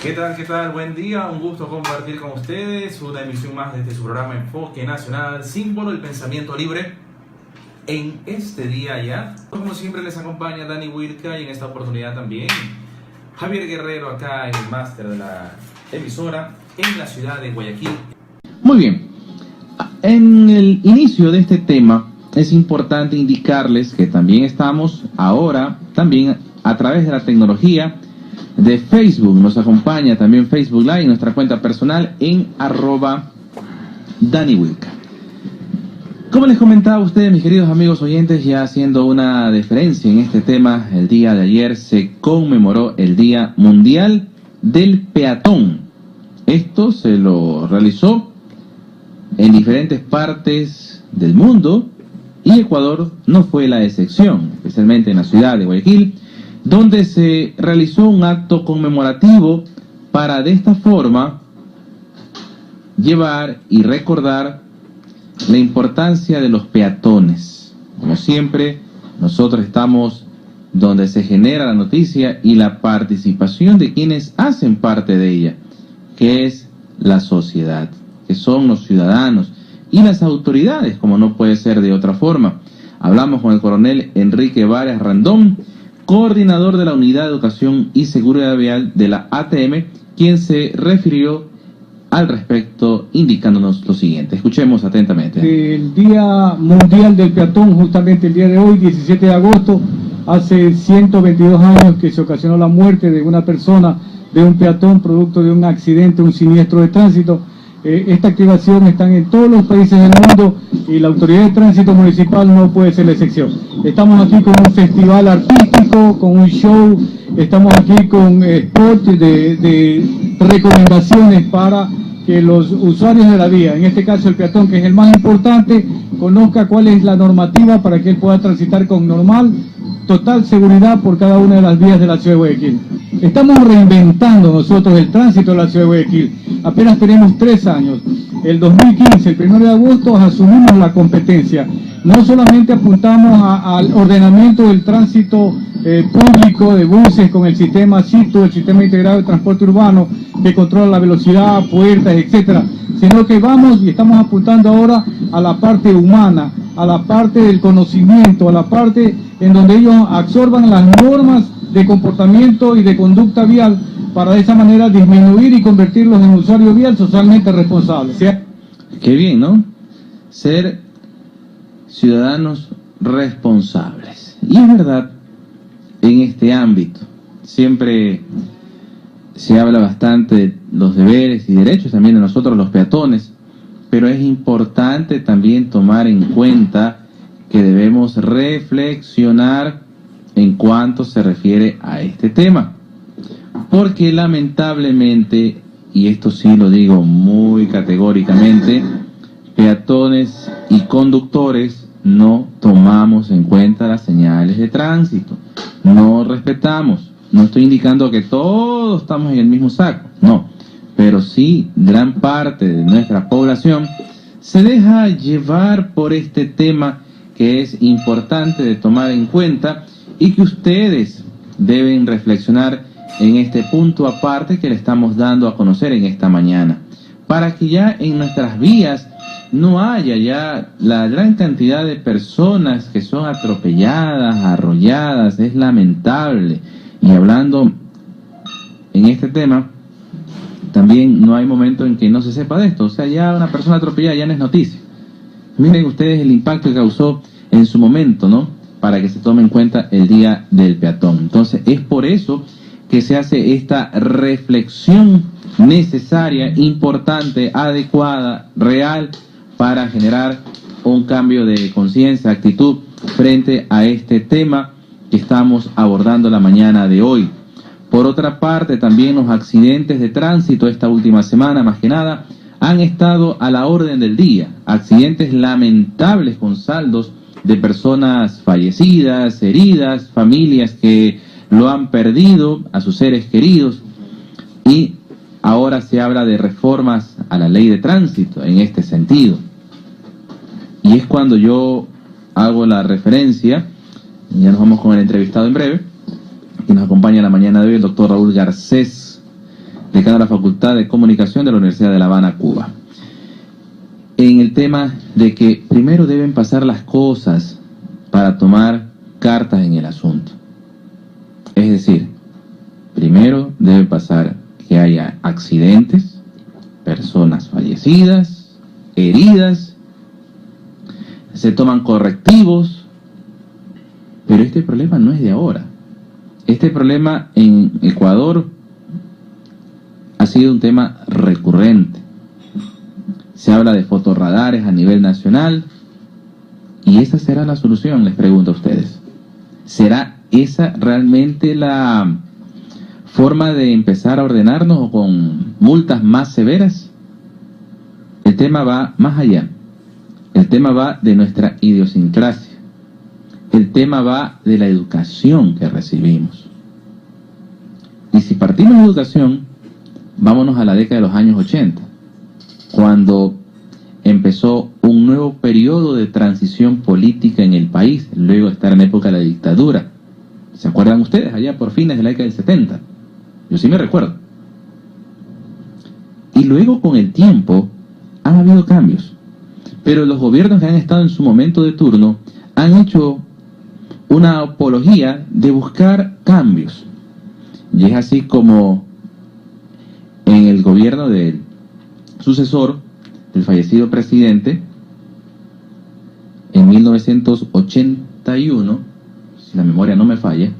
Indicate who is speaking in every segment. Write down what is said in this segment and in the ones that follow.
Speaker 1: ¿Qué tal? ¿Qué tal? Buen día, un gusto compartir con ustedes una emisión más de este su programa Enfoque Nacional, símbolo del pensamiento libre. En este día ya, como siempre les acompaña Dani Wilca y en esta oportunidad también Javier Guerrero acá en el máster de la emisora en la ciudad de Guayaquil.
Speaker 2: Muy bien, en el inicio de este tema es importante indicarles que también estamos ahora también a través de la tecnología de Facebook. Nos acompaña también Facebook Live, nuestra cuenta personal en @DaniWilca. Como les comentaba a ustedes, mis queridos amigos oyentes, ya haciendo una deferencia en este tema, el día de ayer se conmemoró el Día Mundial del Peatón. Esto se lo realizó en diferentes partes del mundo y Ecuador no fue la excepción, especialmente en la ciudad de Guayaquil, donde se realizó un acto conmemorativo para de esta forma llevar y recordar la importancia de los peatones. Como siempre, nosotros estamos donde se genera la noticia y la participación de quienes hacen parte de ella, que es la sociedad, que son los ciudadanos y las autoridades, como no puede ser de otra forma. Hablamos con el coronel Enrique Varias Randón, coordinador de la Unidad de Educación y Seguridad Vial de la ATM, quien se refirió al respecto indicándonos lo siguiente. Escuchemos atentamente.
Speaker 3: El Día Mundial del Peatón, justamente el día de hoy, 17 de agosto, hace 122 años que se ocasionó la muerte de una persona, de un peatón, producto de un accidente, un siniestro de tránsito. Esta activación está en todos los países del mundo y la Autoridad de Tránsito Municipal no puede ser la excepción. Estamos aquí con un festival artístico, con un show, estamos aquí con spots de recomendaciones para que los usuarios de la vía, en este caso el peatón, que es el más importante, conozca cuál es la normativa para que él pueda transitar con total seguridad por cada una de las vías de la ciudad de Guayaquil. Estamos reinventando nosotros el tránsito de la ciudad de Guayaquil. Apenas tenemos 3 años. El 2015, el 1 de agosto, asumimos la competencia. No solamente apuntamos al ordenamiento del tránsito público de buses con el sistema CITU, el Sistema Integrado de Transporte Urbano, que controla la velocidad, puertas, etcétera, sino que vamos y estamos apuntando ahora a la parte humana, a la parte del conocimiento, a la parte en donde ellos absorban las normas de comportamiento y de conducta vial para de esa manera disminuir y convertirlos en usuarios vial socialmente responsables.
Speaker 2: Qué bien, ¿no? Ser ciudadanos responsables. Y es verdad, en este ámbito siempre se habla bastante de los deberes y derechos también de nosotros los peatones, pero es importante también tomar en cuenta que debemos reflexionar en cuanto se refiere a este tema, porque lamentablemente, y esto sí lo digo muy categóricamente, peatones y conductores no tomamos en cuenta las señales de tránsito, no respetamos. No estoy indicando que todos estamos en el mismo saco, no, pero sí gran parte de nuestra población se deja llevar por este tema que es importante de tomar en cuenta y que ustedes deben reflexionar en este punto aparte que le estamos dando a conocer en esta mañana, para que ya en nuestras vías no haya ya la gran cantidad de personas que son atropelladas, arrolladas. Es lamentable. Y hablando en este tema, también no hay momento en que no se sepa de esto. O sea, ya una persona atropellada ya no es noticia. Miren ustedes el impacto que causó en su momento, ¿no? Para que se tome en cuenta el Día del Peatón. Entonces, es por eso que se hace esta reflexión necesaria, importante, adecuada, real, para generar un cambio de conciencia, actitud frente a este tema que estamos abordando la mañana de hoy. Por otra parte, también los accidentes de tránsito esta última semana, más que nada, han estado a la orden del día. Accidentes lamentables con saldos de personas fallecidas, heridas, familias que lo han perdido a sus seres queridos, y ahora se habla de reformas a la ley de tránsito en este sentido. Y es cuando yo hago la referencia, ya nos vamos con el entrevistado en breve, que nos acompaña en la mañana de hoy el doctor Raúl Garcés, decano de la Facultad de Comunicación de la Universidad de La Habana, Cuba. En el tema de que primero deben pasar las cosas para tomar cartas en el asunto. Es decir, primero debe pasar que haya accidentes, personas fallecidas, heridas, se toman correctivos, pero este problema no es de ahora. Este problema en Ecuador ha sido un tema recurrente. Se habla de fotorradares a nivel nacional y esa será la solución, les pregunto a ustedes. ¿Será esa realmente la forma de empezar a ordenarnos o con multas más severas? El tema va más allá. El tema va de nuestra idiosincrasia. El tema va de la educación que recibimos. Y si partimos de educación, vámonos a la década de los años 80, cuando empezó un nuevo periodo de transición política en el país, luego de estar en época de la dictadura. ¿Se acuerdan ustedes? Allá por fines de la década del 70. Yo sí me recuerdo. Y luego con el tiempo han habido cambios. Pero los gobiernos que han estado en su momento de turno han hecho una apología de buscar cambios. Y es así como en el gobierno del sucesor del fallecido presidente, en 1981, si la memoria no me falla,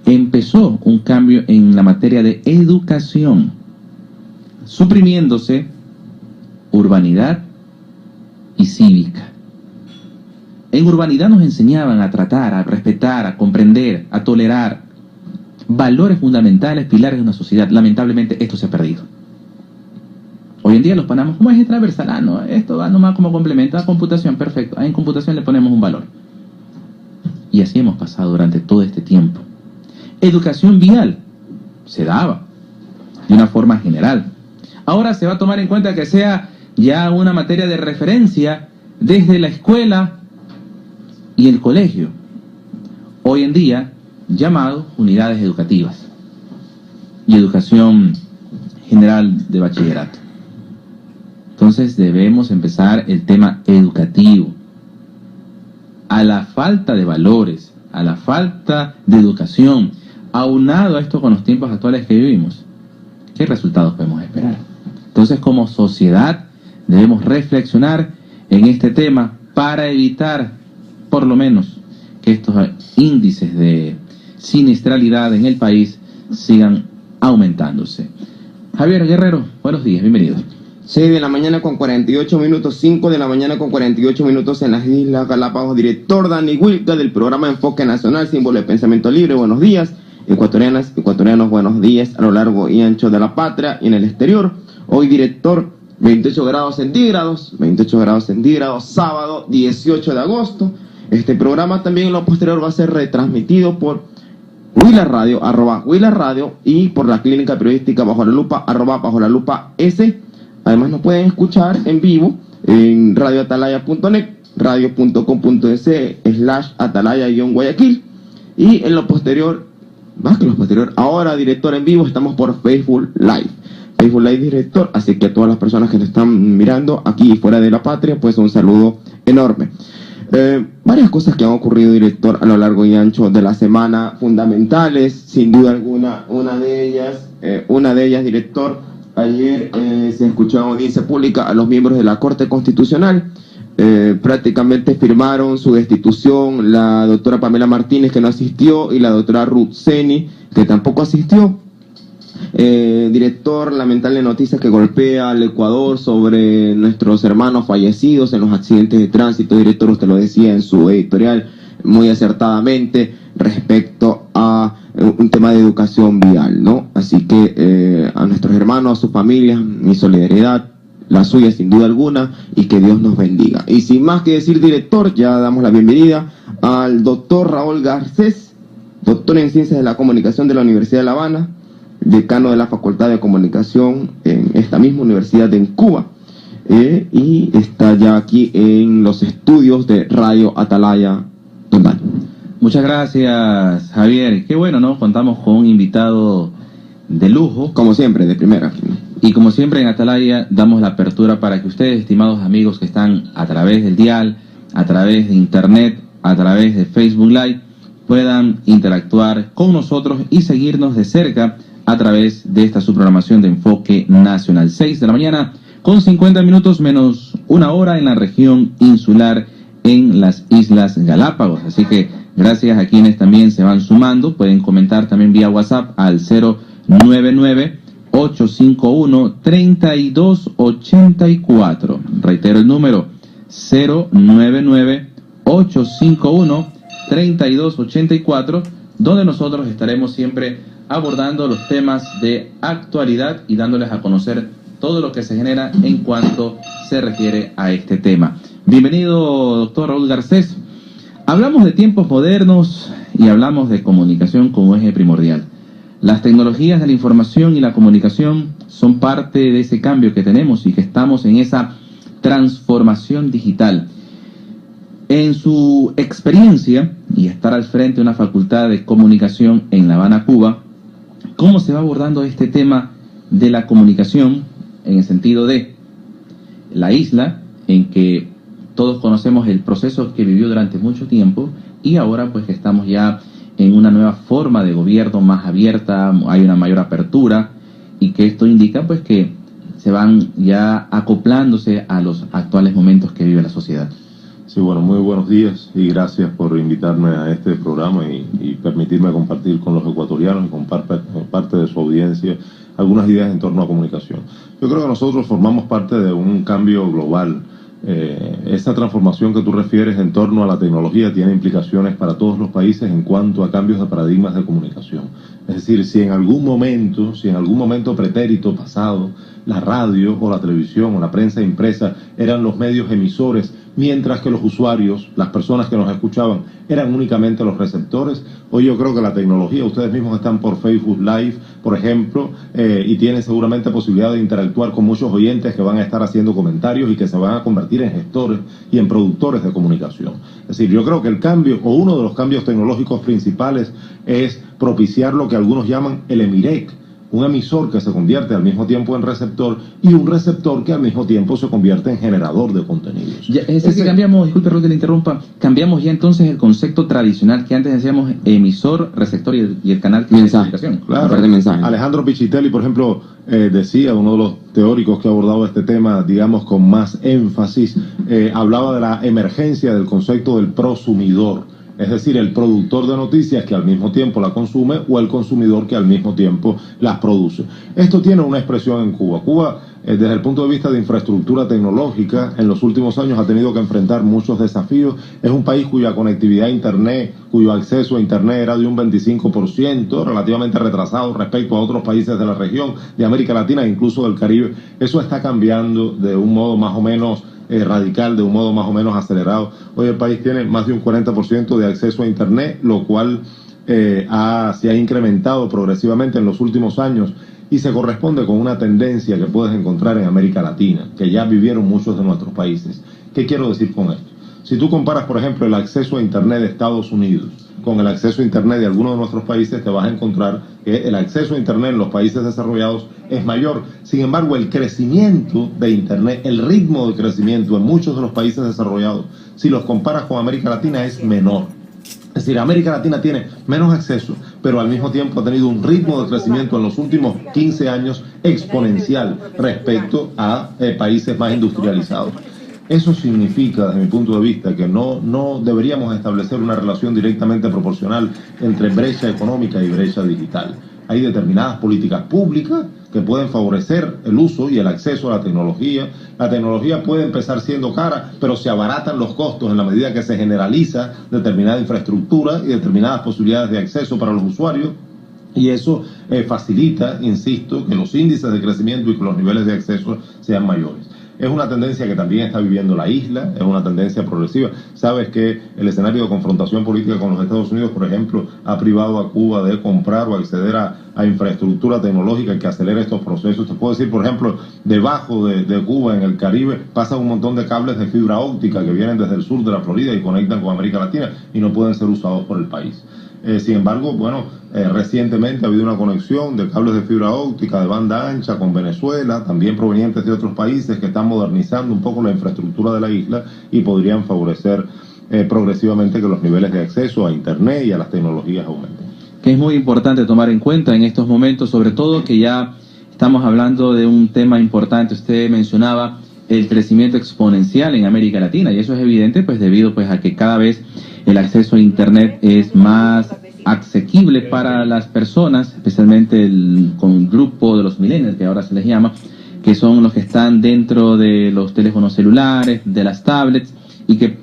Speaker 2: empezó un cambio en la materia de educación, suprimiéndose urbanidad y cívica. En urbanidad nos enseñaban a tratar, a respetar, a comprender, a tolerar valores fundamentales, pilares de una sociedad. Lamentablemente esto se ha perdido. Hoy en día los ponemos como eje transversal, no, esto va nomás como complemento a computación, perfecto. En computación le ponemos un valor. Y así hemos pasado durante todo este tiempo. Educación vial se daba de una forma general. Ahora se va a tomar en cuenta que sea ya una materia de referencia desde la escuela y el colegio. Hoy en día, llamado unidades educativas y educación general de bachillerato. Entonces debemos empezar el tema educativo. A la falta de valores, a la falta de educación, aunado a esto con los tiempos actuales que vivimos, ¿qué resultados podemos esperar? Entonces, como sociedad, debemos reflexionar en este tema para evitar, por lo menos, que estos índices de siniestralidad en el país sigan aumentándose. Javier Guerrero, buenos días, bienvenido.
Speaker 4: 6 de la mañana con 48 minutos, 5 de la mañana con 48 minutos en las Islas Galápagos. Director Dani Wilca del programa Enfoque Nacional, símbolo de pensamiento libre. Buenos días, ecuatorianas, ecuatorianos, buenos días a lo largo y ancho de la patria y en el exterior. Hoy, director, 28 grados centígrados, sábado 18 de agosto. Este programa también en lo posterior va a ser retransmitido por Huila Radio, @Huila Radio, y por la clínica periodística Bajo la Lupa, @Bajo la Lupa S. Además nos pueden escuchar en vivo en radioatalaya.net, radio.com.es/atalaya-Guayaquil, y en lo posterior, más que lo posterior, ahora, director, en vivo estamos por Facebook Live, director, así que a todas las personas que nos están mirando aquí y fuera de la patria, pues un saludo enorme. Varias cosas que han ocurrido, director, a lo largo y ancho de la semana, fundamentales, sin duda alguna. Una de ellas, director, ayer se escuchó en audiencia pública a los miembros de la Corte Constitucional. Prácticamente firmaron su destitución la doctora Pamela Martínez, que no asistió, y la doctora Ruth Seni, que tampoco asistió. Director, lamentable noticia que golpea al Ecuador sobre nuestros hermanos fallecidos en los accidentes de tránsito. Director, usted lo decía en su editorial muy acertadamente respecto a un tema de educación vial, ¿no? Así que a nuestros hermanos, a sus familias, mi solidaridad, la suya sin duda alguna, y que Dios nos bendiga. Y sin más que decir, director, ya damos la bienvenida al doctor Raúl Garcés, doctor en Ciencias de la Comunicación de la Universidad de La Habana, decano de la Facultad de Comunicación en esta misma universidad en Cuba. y está ya aquí en los estudios de Radio Atalaya. Don Dani.
Speaker 2: Muchas gracias, Javier. Qué bueno, ¿no? Contamos con un invitado de lujo.
Speaker 4: Como siempre, de primera.
Speaker 2: Y como siempre en Atalaya damos la apertura para que ustedes, estimados amigos que están a través del dial, a través de internet, a través de Facebook Live, puedan interactuar con nosotros y seguirnos de cerca a través de esta su programación de Enfoque Nacional. 6 de la mañana con 50 minutos menos una hora en la región insular en las Islas Galápagos. Así que gracias a quienes también se van sumando. Pueden comentar también vía WhatsApp al 099-851-3284. Reitero el número 099-851-3284, donde nosotros estaremos siempre abordando los temas de actualidad y dándoles a conocer todo lo que se genera en cuanto se refiere a este tema. Bienvenido, doctor Raúl Garcés. Hablamos de tiempos modernos y hablamos de comunicación como eje primordial. Las tecnologías de la información y la comunicación son parte de ese cambio que tenemos y que estamos en esa transformación digital. En su experiencia y estar al frente de una facultad de comunicación en La Habana, Cuba, ¿cómo se va abordando este tema de la comunicación en el sentido de la isla, en que todos conocemos el proceso que vivió durante mucho tiempo y ahora pues que estamos ya en una nueva forma de gobierno más abierta, hay una mayor apertura y que esto indica pues que se van ya acoplándose a los actuales momentos que vive la sociedad?
Speaker 5: Sí, bueno, muy buenos días y gracias por invitarme a este programa y permitirme compartir con los ecuatorianos y con parte de su audiencia algunas ideas en torno a comunicación. Yo creo que nosotros formamos parte de un cambio global. Esta transformación que tú refieres en torno a la tecnología tiene implicaciones para todos los países en cuanto a cambios de paradigmas de comunicación. Es decir, si en algún momento pretérito pasado, la radio o la televisión o la prensa impresa eran los medios emisores, mientras que los usuarios, las personas que nos escuchaban, eran únicamente los receptores. Hoy yo creo que la tecnología, ustedes mismos están por Facebook Live, por ejemplo, y tienen seguramente posibilidad de interactuar con muchos oyentes que van a estar haciendo comentarios y que se van a convertir en gestores y en productores de comunicación. Es decir, yo creo que el cambio, o uno de los cambios tecnológicos principales, es propiciar lo que algunos llaman el EMIREC, un emisor que se convierte al mismo tiempo en receptor y un receptor que al mismo tiempo se convierte en generador de contenidos.
Speaker 2: Ya, es decir, que cambiamos, disculpe Raúl que le interrumpa, cambiamos ya entonces el concepto tradicional que antes decíamos emisor, receptor y el canal que
Speaker 4: mensaje.
Speaker 2: Es comunicación.
Speaker 4: Claro. Mensaje.
Speaker 5: Alejandro Pichitelli, por ejemplo, decía, uno de los teóricos que ha abordado este tema, digamos, con más énfasis, hablaba de la emergencia del concepto del prosumidor. Es decir, el productor de noticias que al mismo tiempo la consume o el consumidor que al mismo tiempo las produce. Esto tiene una expresión en Cuba. Cuba, desde el punto de vista de infraestructura tecnológica, en los últimos años ha tenido que enfrentar muchos desafíos. Es un país cuya conectividad a Internet, cuyo acceso a Internet era de un 25%, relativamente retrasado respecto a otros países de la región, de América Latina e incluso del Caribe. Eso está cambiando de un modo más o menos radical, de un modo más o menos acelerado. Hoy el país tiene más de un 40% de acceso a Internet, lo cual se ha incrementado progresivamente en los últimos años y se corresponde con una tendencia que puedes encontrar en América Latina, que ya vivieron muchos de nuestros países. ¿Qué quiero decir con esto? Si tú comparas, por ejemplo, el acceso a Internet de Estados Unidos con el acceso a Internet de algunos de nuestros países, te vas a encontrar que el acceso a Internet en los países desarrollados es mayor. Sin embargo, el crecimiento de Internet, el ritmo de crecimiento en muchos de los países desarrollados, si los comparas con América Latina, es menor. Es decir, América Latina tiene menos acceso, pero al mismo tiempo ha tenido un ritmo de crecimiento en los últimos 15 años exponencial respecto a países más industrializados. Eso significa, desde mi punto de vista, que no deberíamos establecer una relación directamente proporcional entre brecha económica y brecha digital. Hay determinadas políticas públicas que pueden favorecer el uso y el acceso a la tecnología. La tecnología puede empezar siendo cara, pero se abaratan los costos en la medida que se generaliza determinada infraestructura y determinadas posibilidades de acceso para los usuarios. Y eso facilita, insisto, que los índices de crecimiento y que los niveles de acceso sean mayores. Es una tendencia que también está viviendo la isla, es una tendencia progresiva. Sabes que el escenario de confrontación política con los Estados Unidos, por ejemplo, ha privado a Cuba de comprar o acceder a a infraestructura tecnológica que acelere estos procesos. Te puedo decir, por ejemplo, debajo de Cuba, en el Caribe, pasan un montón de cables de fibra óptica que vienen desde el sur de la Florida y conectan con América Latina y no pueden ser usados por el país. Sin embargo, recientemente ha habido una conexión de cables de fibra óptica de banda ancha con Venezuela, también provenientes de otros países que están modernizando un poco la infraestructura de la isla y podrían favorecer progresivamente que los niveles de acceso a Internet y a las tecnologías aumenten.
Speaker 2: Que es muy importante tomar en cuenta en estos momentos, sobre todo que ya estamos hablando de un tema importante. Usted mencionaba el crecimiento exponencial en América Latina y eso es evidente pues debido pues a que cada vez el acceso a Internet es más asequible para las personas, especialmente con el grupo de los millennials, que ahora se les llama, que son los que están dentro de los teléfonos celulares, de las tablets, y que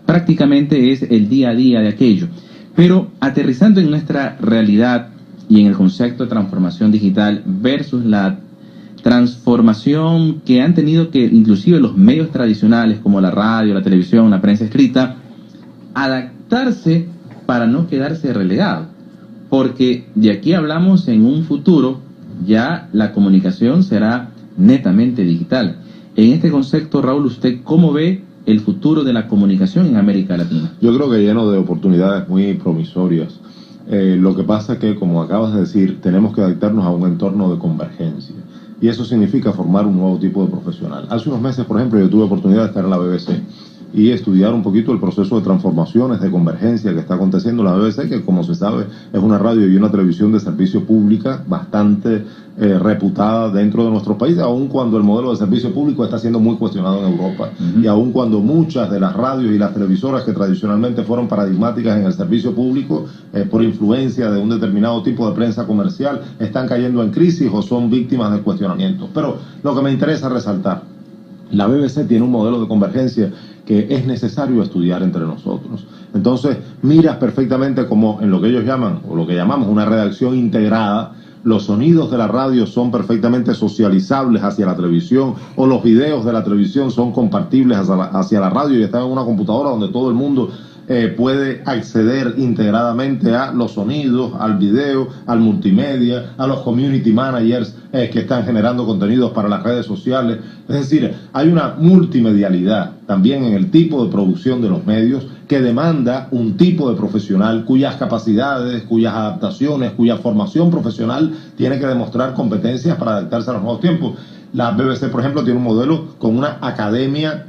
Speaker 2: prácticamente es el día a día de aquello. Pero aterrizando en nuestra realidad y en el concepto de transformación digital versus la transformación que han tenido que inclusive los medios tradicionales como la radio, la televisión, la prensa escrita, adaptarse para no quedarse relegado, porque de aquí hablamos en un futuro ya la comunicación será netamente digital. En este concepto, Raúl, ¿usted cómo ve el futuro de la comunicación en América Latina?
Speaker 5: Yo creo que lleno de oportunidades muy promisorias. Lo que pasa es que, como acabas de decir, tenemos que adaptarnos a un entorno de convergencia. Y eso significa formar un nuevo tipo de profesional. Hace unos meses, por ejemplo, yo tuve oportunidad de estar en la BBC y estudiar un poquito el proceso de transformaciones, de convergencia que está aconteciendo en la BBC, que como se sabe es una radio y una televisión de servicio pública bastante reputada dentro de nuestro país, aun cuando el modelo de servicio público está siendo muy cuestionado en Europa, y aun cuando muchas de las radios y las televisoras que tradicionalmente fueron paradigmáticas en el servicio público por influencia de un determinado tipo de prensa comercial están cayendo en crisis o son víctimas de cuestionamiento. Pero lo que me interesa resaltar, la BBC tiene un modelo de convergencia que es necesario estudiar entre nosotros. Entonces, miras perfectamente como en lo que ellos llaman, o lo que llamamos una redacción integrada, los sonidos de la radio son perfectamente socializables hacia la televisión, o los videos de la televisión son compartibles hacia la radio y están en una computadora donde todo el mundo puede acceder integradamente a los sonidos, al video, al multimedia, a los community managers que están generando contenidos para las redes sociales. Es decir, hay una multimedialidad también en el tipo de producción de los medios que demanda un tipo de profesional cuyas capacidades, cuyas adaptaciones, cuya formación profesional tiene que demostrar competencias para adaptarse a los nuevos tiempos. La BBC, por ejemplo, tiene un modelo con una academia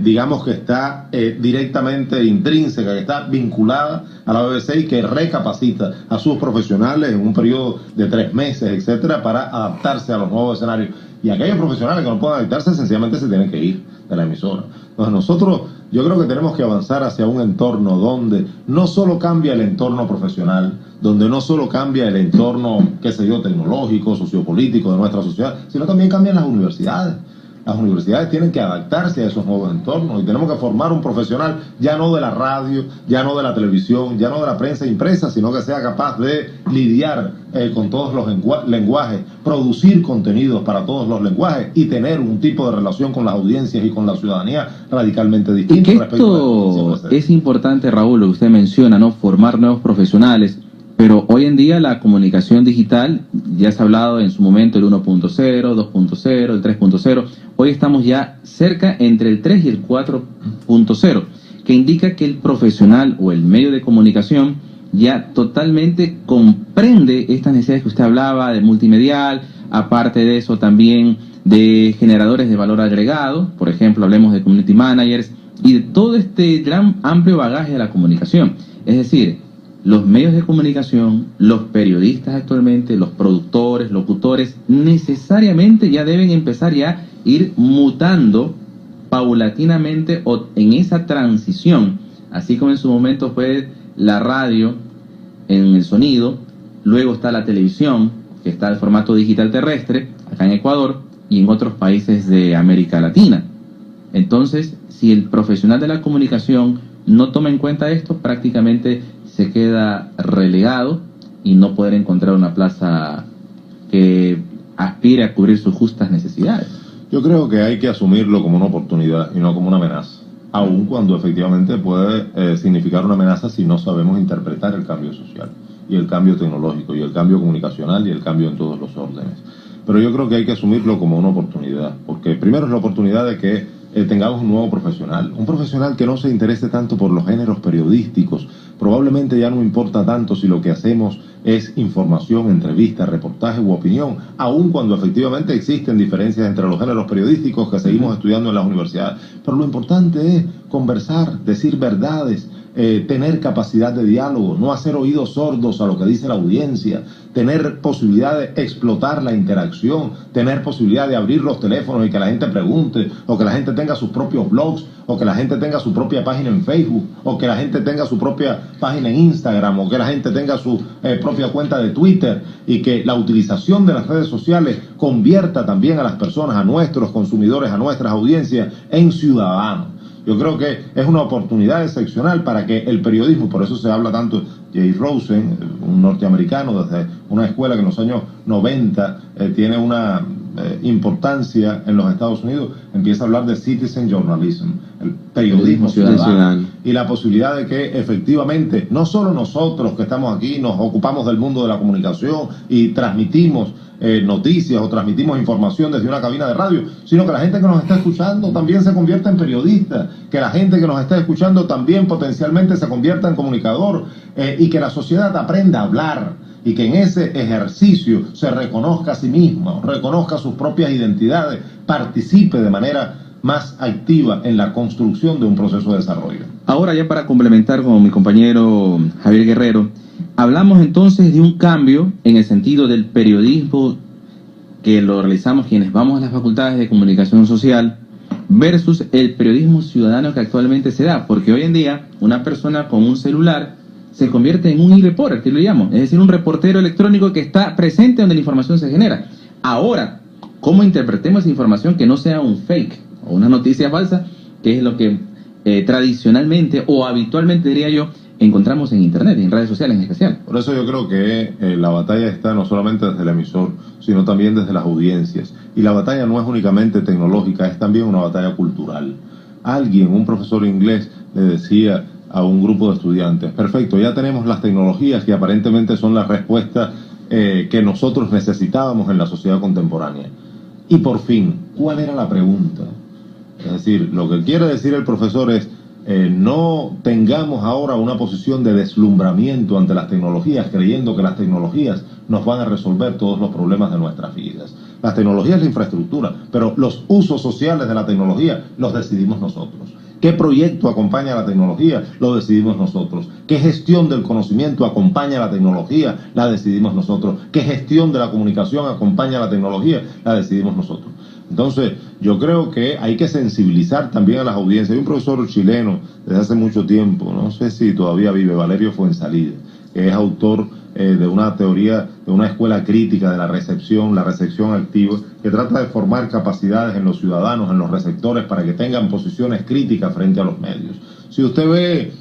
Speaker 5: digamos que está directamente intrínseca, que está vinculada a la BBC y que recapacita a sus profesionales en un periodo de 3 meses, etcétera, para adaptarse a los nuevos escenarios. Y aquellos profesionales que no puedan adaptarse sencillamente se tienen que ir de la emisora. Entonces nosotros, yo creo que tenemos que avanzar hacia un entorno donde no solo cambia el entorno profesional, donde no solo cambia el entorno, qué sé yo, tecnológico, sociopolítico de nuestra sociedad, sino también cambian las universidades. Las universidades tienen que adaptarse a esos nuevos entornos y tenemos que formar un profesional ya no de la radio, ya no de la televisión, ya no de la prensa impresa, sino que sea capaz de lidiar con todos los lenguajes, producir contenidos para todos los lenguajes y tener un tipo de relación con las audiencias y con la ciudadanía radicalmente distinto.
Speaker 2: Y que esto es importante, Raúl, lo que usted menciona, ¿no? Formar nuevos profesionales. Pero hoy en día la comunicación digital, ya se ha hablado en su momento el 1.0, 2.0, el 3.0, hoy estamos ya cerca entre el 3 y el 4.0, que indica que el profesional o el medio de comunicación ya totalmente comprende estas necesidades que usted hablaba de multimedial, aparte de eso también de generadores de valor agregado, por ejemplo, hablemos de community managers y de todo este gran amplio bagaje de la comunicación. Es decir, los medios de comunicación, los periodistas actualmente, los productores, locutores, necesariamente ya deben empezar ya a ir mutando paulatinamente o en esa transición, así como en su momento fue la radio en el sonido, luego está la televisión, que está en formato digital terrestre, acá en Ecuador y en otros países de América Latina. Entonces, si el profesional de la comunicación no toma en cuenta esto, prácticamente se queda relegado y no poder encontrar una plaza que aspire a cubrir sus justas necesidades.
Speaker 5: Yo creo que hay que asumirlo como una oportunidad y no como una amenaza, aun cuando efectivamente puede significar una amenaza si no sabemos interpretar el cambio social. y el cambio tecnológico, y el cambio comunicacional, y el cambio en todos los órdenes. Pero yo creo que hay que asumirlo como una oportunidad, porque primero es la oportunidad de que tengamos un nuevo profesional, un profesional que no se interese tanto por los géneros periodísticos. Probablemente ya no importa tanto si lo que hacemos es información, entrevista, reportaje u opinión, aun cuando efectivamente existen diferencias entre los géneros periodísticos que seguimos estudiando en las universidades. Pero lo importante es conversar, decir verdades, tener capacidad de diálogo, no hacer oídos sordos a lo que dice la audiencia, tener posibilidad de explotar la interacción, tener posibilidad de abrir los teléfonos y que la gente pregunte, o que la gente tenga sus propios blogs, o que la gente tenga su propia página en Facebook, o que la gente tenga su propia página en Instagram, o que la gente tenga su propia cuenta de Twitter, y que la utilización de las redes sociales convierta también a las personas, a nuestros consumidores, a nuestras audiencias, en ciudadanos. Yo creo que es una oportunidad excepcional para que el periodismo, por eso se habla tanto, Jay Rosen, un norteamericano desde una escuela que en los años 90 tiene una importancia en los Estados Unidos, empieza a hablar de citizen journalism, el periodismo ciudadano, y la posibilidad de que efectivamente no solo nosotros que estamos aquí nos ocupamos del mundo de la comunicación y transmitimos noticias o transmitimos información desde una cabina de radio, sino que la gente que nos está escuchando también se convierta en periodista, que la gente que nos está escuchando también potencialmente se convierta en comunicador, y que la sociedad aprenda a hablar, y que en ese ejercicio se reconozca a sí misma, reconozca sus propias identidades, participe de manera más activa en la construcción de un proceso de desarrollo.
Speaker 2: Ahora, ya para complementar con mi compañero Javier Guerrero, hablamos entonces de un cambio en el sentido del periodismo que lo realizamos quienes vamos a las facultades de comunicación social versus el periodismo ciudadano que actualmente se da, porque hoy en día una persona con un celular se convierte en un e-reporter, que lo llamo, es decir, un reportero electrónico que está presente donde la información se genera. Ahora, ¿cómo interpretemos esa información que no sea un fake o una noticia falsa, que es lo que tradicionalmente o habitualmente, diría yo, encontramos en Internet y en redes sociales en especial?
Speaker 5: Por eso yo creo que la batalla está no solamente desde el emisor, sino también desde las audiencias. Y la batalla no es únicamente tecnológica, es también una batalla cultural. Un profesor inglés, le decía a un grupo de estudiantes: perfecto, ya tenemos las tecnologías que aparentemente son la respuesta que nosotros necesitábamos en la sociedad contemporánea. Y por fin, ¿cuál era la pregunta? Es decir, lo que quiere decir el profesor es: no tengamos ahora una posición de deslumbramiento ante las tecnologías, creyendo que las tecnologías nos van a resolver todos los problemas de nuestras vidas. Las tecnologías es la infraestructura, pero los usos sociales de la tecnología los decidimos nosotros. ¿Qué proyecto acompaña a la tecnología? Lo decidimos nosotros. ¿Qué gestión del conocimiento acompaña a la tecnología? La decidimos nosotros. ¿Qué gestión de la comunicación acompaña a la tecnología? La decidimos nosotros. Entonces, yo creo que hay que sensibilizar también a las audiencias. Hay un profesor chileno desde hace mucho tiempo, no sé si todavía vive, Valerio Fuenzalida, que es autor de una teoría, de una escuela crítica de la recepción activa, que trata de formar capacidades en los ciudadanos, en los receptores, para que tengan posiciones críticas frente a los medios. Si usted ve,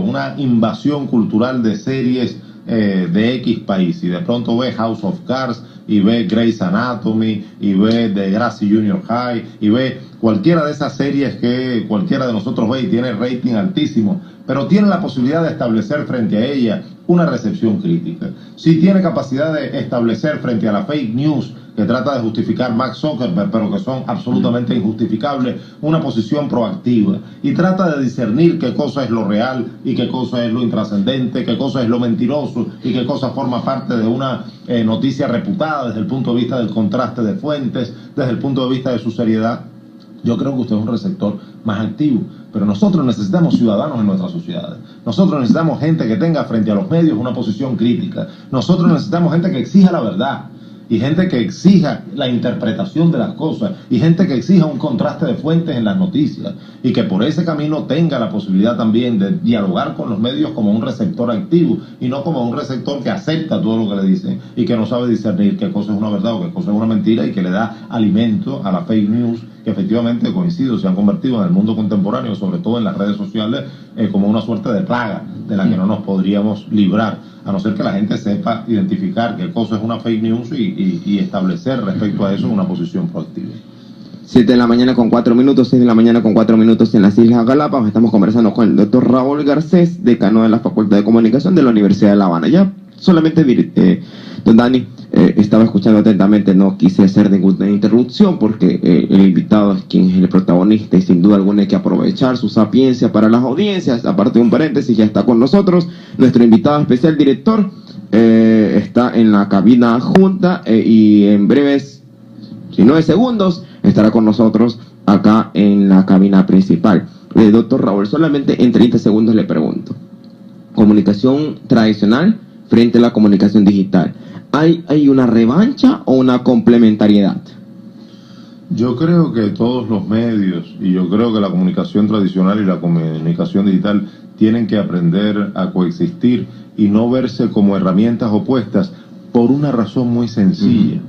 Speaker 5: una invasión cultural de series de X país, y de pronto ve House of Cards, y ve Grey's Anatomy, y ve Degrassi Junior High, y ve cualquiera de esas series que cualquiera de nosotros ve y tiene rating altísimo, pero tiene la posibilidad de establecer frente a ella una recepción crítica. Si tiene capacidad de establecer frente a la fake news que trata de justificar Mark Zuckerberg, pero que son absolutamente injustificables, una posición proactiva, y trata de discernir qué cosa es lo real y qué cosa es lo intrascendente, qué cosa es lo mentiroso y qué cosa forma parte de una noticia reputada desde el punto de vista del contraste de fuentes, desde el punto de vista de su seriedad. Yo creo que usted es un receptor más activo, pero nosotros necesitamos ciudadanos en nuestras sociedades. Nosotros necesitamos gente que tenga frente a los medios una posición crítica. Nosotros necesitamos gente que exija la verdad, y gente que exija la interpretación de las cosas, y gente que exija un contraste de fuentes en las noticias, y que por ese camino tenga la posibilidad también de dialogar con los medios como un receptor activo, y no como un receptor que acepta todo lo que le dicen y que no sabe discernir qué cosa es una verdad o qué cosa es una mentira, y que le da alimento a la fake news, que efectivamente, coincido, se han convertido en el mundo contemporáneo, sobre todo en las redes sociales, como una suerte de plaga de la que no nos podríamos librar, a no ser que la gente sepa identificar qué cosa es una fake news y establecer respecto a eso una posición proactiva.
Speaker 4: 7 de la mañana con 4 minutos, 6 de la mañana con 4 minutos en las Islas Galápagos. Estamos conversando con el doctor Raúl Garcés, decano de la Facultad de Comunicación de la Universidad de La Habana. Ya solamente, don Dani, estaba escuchando atentamente, no quise hacer ninguna interrupción porque el invitado es quien es el protagonista y sin duda alguna hay que aprovechar su sapiencia para las audiencias. Aparte de un paréntesis, ya está con nosotros nuestro invitado especial, director, está en la cabina junta y en breves, si 9 segundos, estará con nosotros acá en la cabina principal. Doctor Raúl, solamente en 30 segundos le pregunto. Comunicación tradicional frente a la comunicación digital. ¿Hay una revancha o una complementariedad?
Speaker 5: Yo creo que todos los medios, y yo creo que la comunicación tradicional y la comunicación digital tienen que aprender a coexistir y no verse como herramientas opuestas por una razón muy sencilla.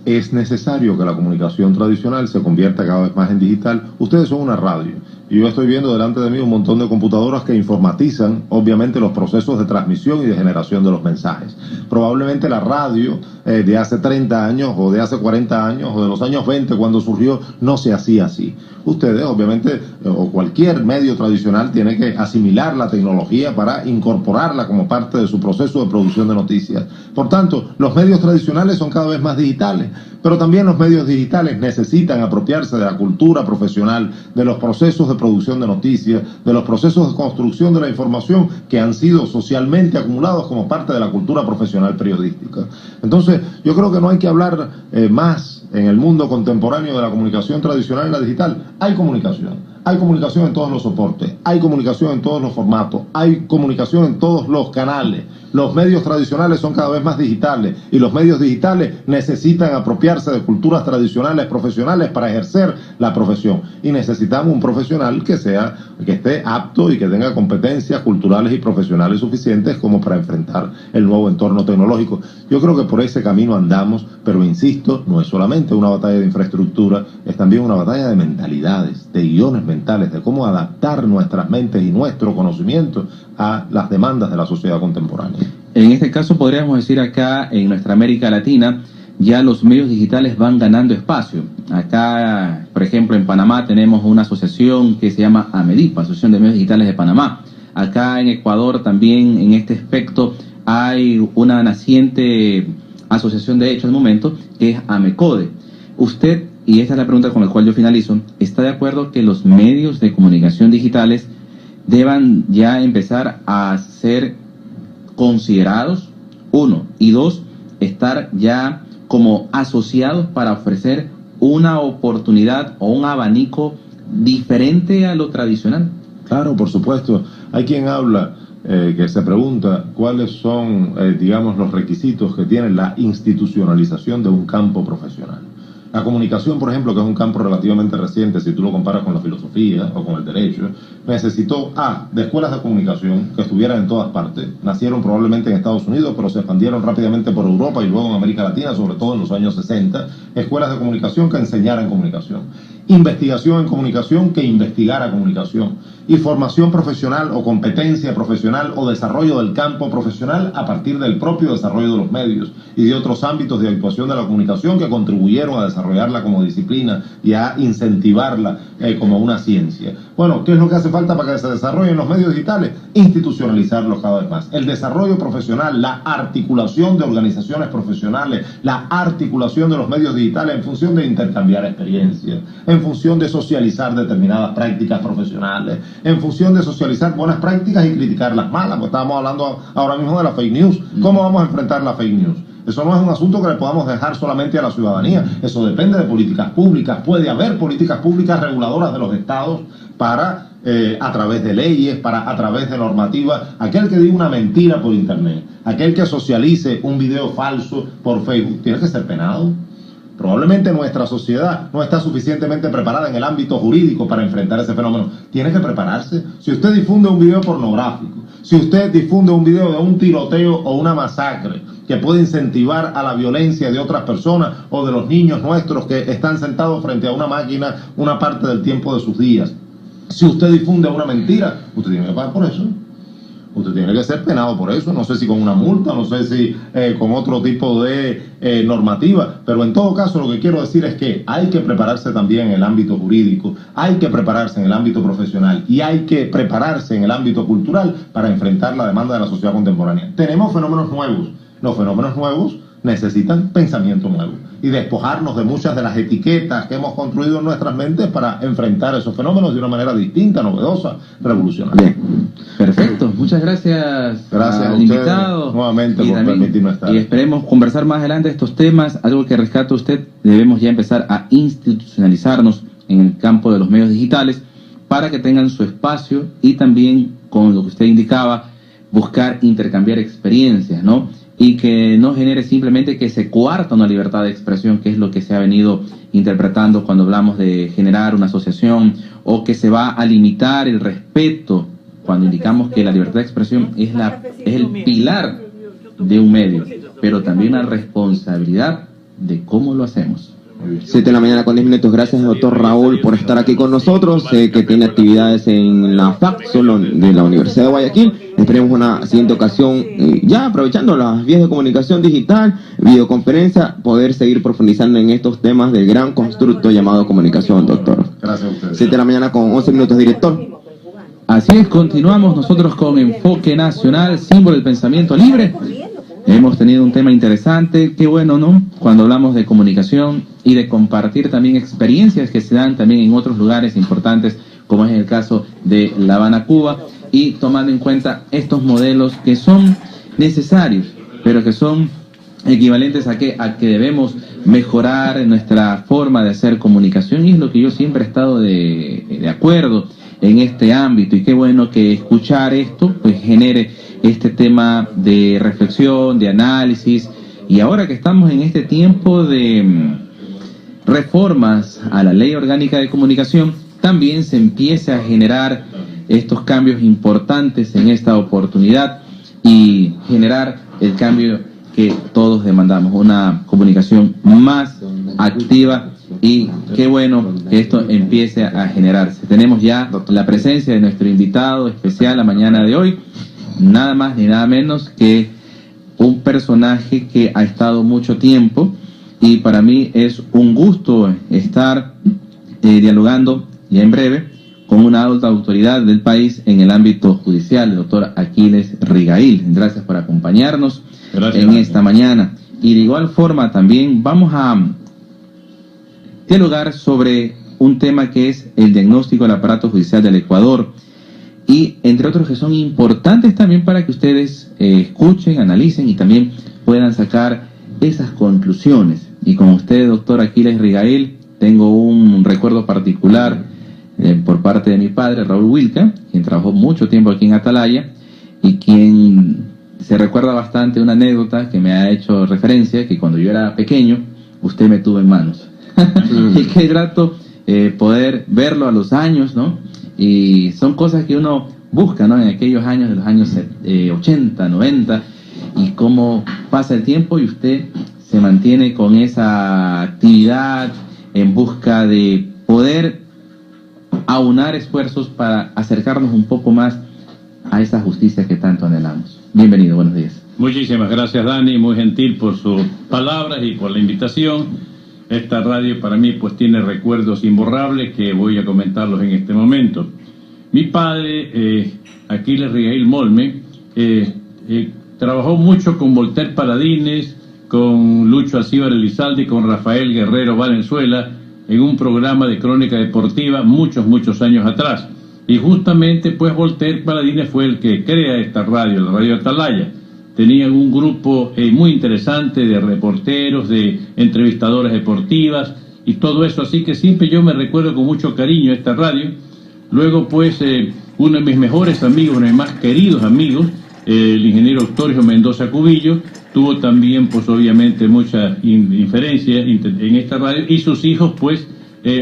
Speaker 5: Es necesario que la comunicación tradicional se convierta cada vez más en digital. Ustedes son una radio y yo estoy viendo delante de mí un montón de computadoras que informatizan obviamente los procesos de transmisión y de generación de los mensajes. Probablemente la radio de hace 30 años o de hace 40 años o de los años 20 cuando surgió no se hacía así. Ustedes obviamente o cualquier medio tradicional tiene que asimilar la tecnología para incorporarla como parte de su proceso de producción de noticias. Por tanto, los medios tradicionales son cada vez más digitales, pero también los medios digitales necesitan apropiarse de la cultura profesional, de los procesos de producción de noticias, de los procesos de construcción de la información que han sido socialmente acumulados como parte de la cultura profesional periodística. Entonces, yo creo que no hay que hablar más en el mundo contemporáneo de la comunicación tradicional y la digital. Hay comunicación en todos los soportes, hay comunicación en todos los formatos, hay comunicación en todos los canales. Los medios tradicionales son cada vez más digitales y los medios digitales necesitan apropiarse de culturas tradicionales profesionales para ejercer la profesión. Y necesitamos un profesional que esté apto y que tenga competencias culturales y profesionales suficientes como para enfrentar el nuevo entorno tecnológico. Yo creo que por ese camino andamos, pero insisto, no es solamente una batalla de infraestructura, es también una batalla de mentalidades, de guiones mentales, de cómo adaptar nuestras mentes y nuestro conocimiento a las demandas de la sociedad contemporánea.
Speaker 2: En este caso podríamos decir acá en nuestra América Latina ya los medios digitales van ganando espacio. Acá, por ejemplo, en Panamá tenemos una asociación que se llama AMEDIPA, Asociación de Medios Digitales de Panamá. Acá en Ecuador también en este aspecto hay una naciente asociación de hecho al momento que es AMECODE. Usted, y esta es la pregunta con la cual yo finalizo, ¿está de acuerdo que los medios de comunicación digitales deban ya empezar a ser considerados, 1, y 2, estar ya como asociados para ofrecer una oportunidad o un abanico diferente a lo tradicional?
Speaker 5: Claro, por supuesto. Hay quien habla, que se pregunta cuáles son, digamos, los requisitos que tiene la institucionalización de un campo profesional. La comunicación, por ejemplo, que es un campo relativamente reciente, si tú lo comparas con la filosofía o con el derecho, necesitó de escuelas de comunicación que estuvieran en todas partes. Nacieron probablemente en Estados Unidos, pero se expandieron rápidamente por Europa y luego en América Latina, sobre todo en los años 60. Escuelas de comunicación que enseñaran comunicación. Investigación en comunicación que investigara comunicación. Y formación profesional o competencia profesional o desarrollo del campo profesional a partir del propio desarrollo de los medios y de otros ámbitos de actuación de la comunicación que contribuyeron a desarrollarla como disciplina y a incentivarla como una ciencia. Bueno, ¿qué es lo que hace falta para que se desarrollen los medios digitales? Institucionalizarlos cada vez más. El desarrollo profesional, la articulación de organizaciones profesionales, la articulación de los medios digitales en función de intercambiar experiencias, en función de socializar determinadas prácticas profesionales, en función de socializar buenas prácticas y criticar las malas. Pues estábamos hablando ahora mismo de la fake news. ¿Cómo vamos a enfrentar la fake news? Eso no es un asunto que le podamos dejar solamente a la ciudadanía. Eso depende de políticas públicas. Puede haber políticas públicas reguladoras de los estados para, a través de leyes, a través de normativas, aquel que diga una mentira por internet, aquel que socialice un video falso por Facebook, tiene que ser penado. Probablemente nuestra sociedad no está suficientemente preparada en el ámbito jurídico para enfrentar ese fenómeno. Tiene que prepararse. Si usted difunde un video pornográfico, si usted difunde un video de un tiroteo o una masacre que puede incentivar a la violencia de otras personas o de los niños nuestros que están sentados frente a una máquina una parte del tiempo de sus días, si usted difunde una mentira, usted tiene que pagar por eso. usted tiene que ser penado por eso, no sé si con una multa, no sé si con otro tipo de normativa, pero en todo caso lo que quiero decir es que hay que prepararse también en el ámbito jurídico, hay que prepararse en el ámbito profesional y hay que prepararse en el ámbito cultural para enfrentar la demanda de la sociedad contemporánea. Tenemos fenómenos nuevos, los fenómenos nuevos necesitan pensamiento nuevo y despojarnos de muchas de las etiquetas que hemos construido en nuestras mentes para enfrentar esos fenómenos de una manera distinta, novedosa, revolucionaria.
Speaker 2: Bien, perfecto. Muchas gracias,
Speaker 5: Gracias a
Speaker 2: al
Speaker 5: ustedes
Speaker 2: invitado
Speaker 5: nuevamente
Speaker 2: y
Speaker 5: por
Speaker 2: también-
Speaker 5: permitirnos estar.
Speaker 2: Y esperemos conversar más adelante estos temas. Algo que rescata usted, debemos ya empezar a institucionalizarnos en el campo de los medios digitales para que tengan su espacio y también, con lo que usted indicaba, buscar intercambiar experiencias, ¿no? Y que no genere simplemente que se coarta una libertad de expresión, que es lo que se ha venido interpretando cuando hablamos de generar una asociación, o que se va a limitar el respeto cuando indicamos que la libertad de expresión es el pilar de un medio, pero también la responsabilidad de cómo lo hacemos.
Speaker 4: 7 de la mañana con 10 minutos. Gracias, doctor Raúl, por estar aquí con nosotros. Sé que tiene actividades en la FAC solo de la Universidad de Guayaquil. Esperemos una siguiente ocasión, ya aprovechando las vías de comunicación digital, videoconferencia, poder seguir profundizando en estos temas del gran constructo llamado comunicación, doctor.
Speaker 5: Gracias a ustedes.
Speaker 4: 7 de la mañana con 11 minutos, director.
Speaker 2: Así es, continuamos nosotros con Enfoque Nacional, símbolo del pensamiento libre. Hemos tenido un tema interesante, qué bueno, ¿no? Cuando hablamos de comunicación y de compartir también experiencias que se dan también en otros lugares importantes, como es el caso de La Habana, Cuba, y tomando en cuenta estos modelos que son necesarios, pero que son equivalentes a que debemos mejorar nuestra forma de hacer comunicación, y es lo que yo siempre he estado de acuerdo en este ámbito, y qué bueno que escuchar esto pues genere este tema de reflexión, de análisis, y ahora que estamos en este tiempo de reformas a la Ley Orgánica de Comunicación, también se empieza a generar estos cambios importantes en esta oportunidad y generar el cambio que todos demandamos, una comunicación más activa, y qué bueno que esto empiece a generarse. Tenemos ya la presencia de nuestro invitado especial la mañana de hoy, nada más ni nada menos que un personaje que ha estado mucho tiempo, y para mí es un gusto estar dialogando ya en breve con una alta autoridad del país en el ámbito judicial, el doctor Aquiles Rigail. Gracias por acompañarnos en esta mañana. Y de igual forma también vamos a dialogar sobre un tema que es el diagnóstico del aparato judicial del Ecuador, y entre otros que son importantes también para que ustedes escuchen, analicen y también puedan sacar esas conclusiones. Y con usted, doctor Aquiles Rigail, tengo un recuerdo particular por parte de mi padre, Raúl Wilca, quien trabajó mucho tiempo aquí en Atalaya y quien se recuerda bastante una anécdota que me ha hecho referencia, que cuando yo era pequeño, usted me tuvo en manos. Y qué grato poder verlo a los años, ¿no? Y son cosas que uno busca, ¿no? En aquellos años, de los años 80, 90, y cómo pasa el tiempo y usted se mantiene con esa actividad en busca de poder aunar esfuerzos para acercarnos un poco más a esa justicia que tanto anhelamos. Bienvenido, buenos días.
Speaker 6: Muchísimas gracias, Dani, muy gentil por sus palabras y por la invitación. Esta radio para mí pues tiene recuerdos imborrables que voy a comentarlos en este momento. Mi padre, Aquiles Rigail Molme, trabajó mucho con Voltaire Paladines, con Lucho Alcíbar Elizalde, con Rafael Guerrero Valenzuela, en un programa de crónica deportiva muchos años atrás. Y justamente pues Voltaire Paladines fue el que crea esta radio, la Radio Atalaya. Tenían un grupo muy interesante de reporteros, de entrevistadoras deportivas y todo eso, así que siempre yo me recuerdo con mucho cariño esta radio. Luego pues uno de mis mejores amigos, uno de mis más queridos amigos, el ingeniero Octorio Mendoza Cubillo, tuvo también pues obviamente mucha inferencia en esta radio, y sus hijos pues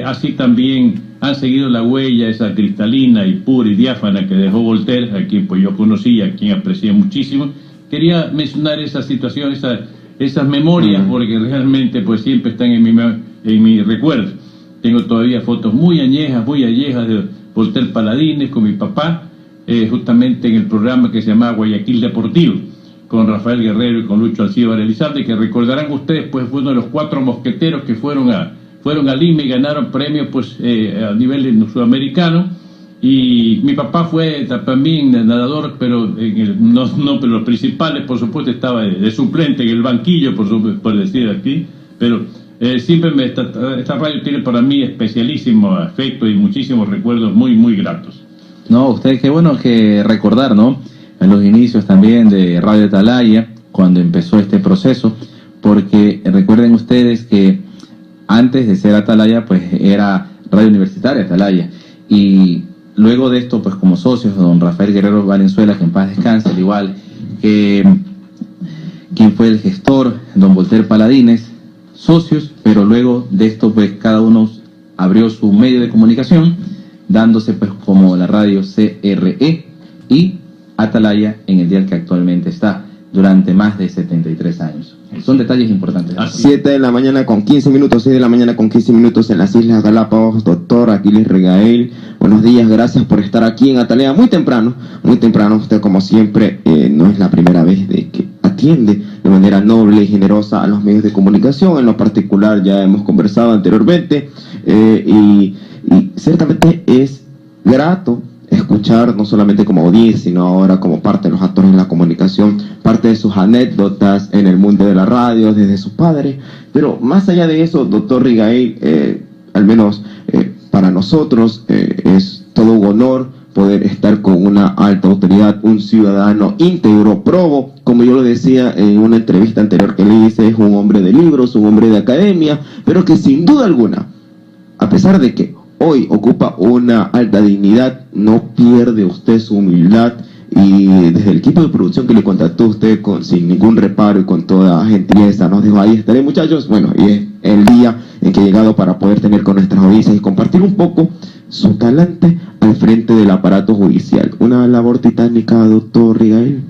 Speaker 6: así también han seguido la huella esa cristalina y pura y diáfana que dejó Voltaire, a quien pues yo conocí, a quien aprecié muchísimo. Quería mencionar esa situación, esas memorias, porque realmente pues siempre están en mi recuerdo. Tengo todavía fotos muy añejas de Voltaire Paladines con mi papá, justamente en el programa que se llamaba Guayaquil Deportivo, con Rafael Guerrero y con Lucho Alcíbar Elizalde, que recordarán ustedes, pues fue uno de los 4 mosqueteros que fueron a Lima y ganaron premios pues a nivel sudamericano. Y mi papá fue también nadador, pero pero los principales, por supuesto, estaba de suplente en el banquillo, por decir aquí, pero siempre esta radio tiene para mí especialísimo afecto y muchísimos recuerdos muy, muy gratos.
Speaker 2: No, usted, qué bueno que recordar, ¿no? En los inicios también de Radio Atalaya, cuando empezó este proceso, porque recuerden ustedes que antes de ser Atalaya, pues era Radio Universitaria Atalaya, y luego de esto, pues como socios, don Rafael Guerrero Valenzuela, que en paz descanse, al igual que quien fue el gestor, don Voltaire Paladines, socios, pero luego de esto, pues cada uno abrió su medio de comunicación, dándose pues como la radio CRE y Atalaya en el dial que actualmente está durante más de 73 años. Son detalles importantes.
Speaker 4: 7 de la mañana con 15 minutos, 6 de la mañana con 15 minutos en las Islas Galápagos. Doctor Aquiles Rigael, buenos días, gracias por estar aquí en Atalaya muy temprano, usted como siempre no es la primera vez de que atiende de manera noble y generosa a los medios de comunicación. En lo particular ya hemos conversado anteriormente y ciertamente es grato escuchar no solamente como audiencia, sino ahora como parte de los actores de la comunicación, parte de sus anécdotas en el mundo de la radio, desde sus padres. Pero más allá de eso, doctor Rigael, al menos para nosotros es todo un honor poder estar con una alta autoridad, un ciudadano íntegro, probo, como yo lo decía en una entrevista anterior que le hice, es un hombre de libros, un hombre de academia, pero que sin duda alguna, a pesar de que hoy ocupa una alta dignidad, no pierde usted su humildad, y desde el equipo de producción que le contactó usted sin ningún reparo y con toda gentileza nos dijo: ahí estaré, muchachos. Bueno, y es el día en que he llegado para poder tener con nuestras audiencias y compartir un poco su talante al frente del aparato judicial. Una labor titánica, doctor Rigael.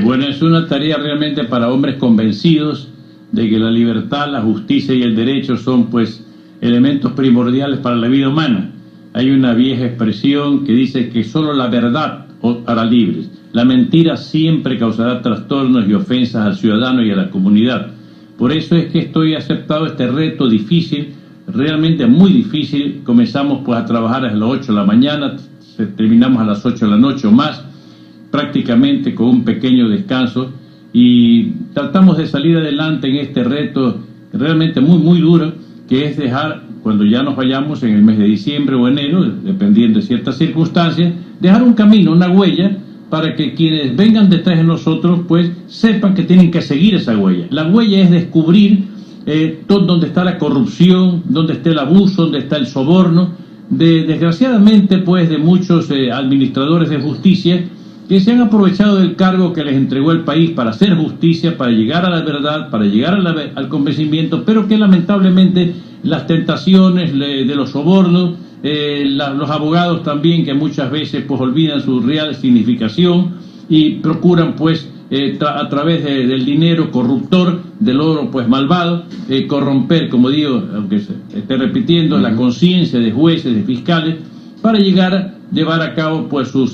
Speaker 6: Bueno, es una tarea realmente para hombres convencidos de que la libertad, la justicia y el derecho son pues elementos primordiales para la vida humana. Hay una vieja expresión que dice que solo la verdad os hará libres. La mentira siempre causará trastornos y ofensas al ciudadano y a la comunidad. Por eso es que estoy aceptado este reto difícil, realmente muy difícil. Comenzamos pues a trabajar a las 8 de la mañana, terminamos a las 8 de la noche o más, prácticamente con un pequeño descanso, y tratamos de salir adelante en este reto realmente muy, muy duro, que es dejar, cuando ya nos vayamos en el mes de diciembre o enero, dependiendo de ciertas circunstancias, dejar un camino, una huella, para que quienes vengan detrás de nosotros, pues sepan que tienen que seguir esa huella. La huella es descubrir dónde está la corrupción, dónde está el abuso, dónde está el soborno, desgraciadamente, pues, de muchos administradores de justicia que se han aprovechado del cargo que les entregó el país para hacer justicia, para llegar a la verdad, para llegar al convencimiento, pero que lamentablemente las tentaciones de los sobornos, los abogados también, que muchas veces pues olvidan su real significación y procuran pues a través del dinero corruptor, del oro pues malvado, corromper, como digo, aunque se esté repitiendo, la conciencia de jueces, de fiscales, para llevar a cabo pues sus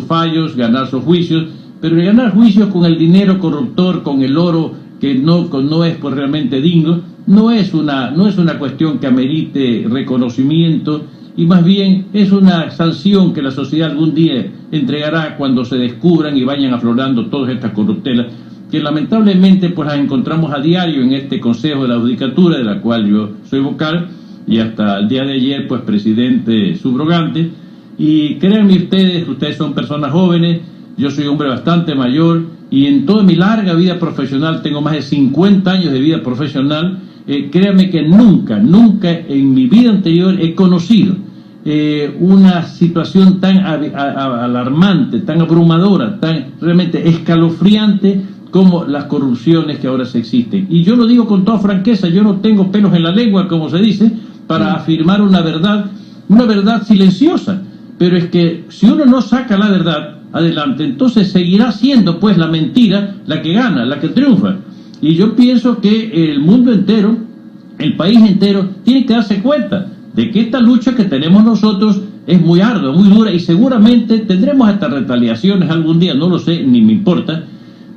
Speaker 6: fallos, ganar sus juicios, pero ganar juicios con el dinero corruptor, con el oro que no es pues realmente digno, no es una cuestión que amerite reconocimiento, y más bien es una sanción que la sociedad algún día entregará cuando se descubran y vayan aflorando todas estas corruptelas que lamentablemente pues las encontramos a diario en este Consejo de la Judicatura, de la cual yo soy vocal y hasta el día de ayer pues presidente subrogante. Y créanme ustedes son personas jóvenes, yo soy hombre bastante mayor, y en toda mi larga vida profesional, tengo más de 50 años de vida profesional, créanme que nunca en mi vida anterior he conocido una situación tan alarmante, tan abrumadora, tan realmente escalofriante como las corrupciones que ahora se existen. Y yo lo digo con toda franqueza, yo no tengo pelos en la lengua, como se dice, para afirmar una verdad silenciosa, pero es que si uno no saca la verdad adelante, entonces seguirá siendo pues la mentira la que gana, la que triunfa. Y yo pienso que el mundo entero, el país entero, tiene que darse cuenta de que esta lucha que tenemos nosotros es muy ardua, muy dura, y seguramente tendremos hasta retaliaciones algún día, no lo sé, ni me importa,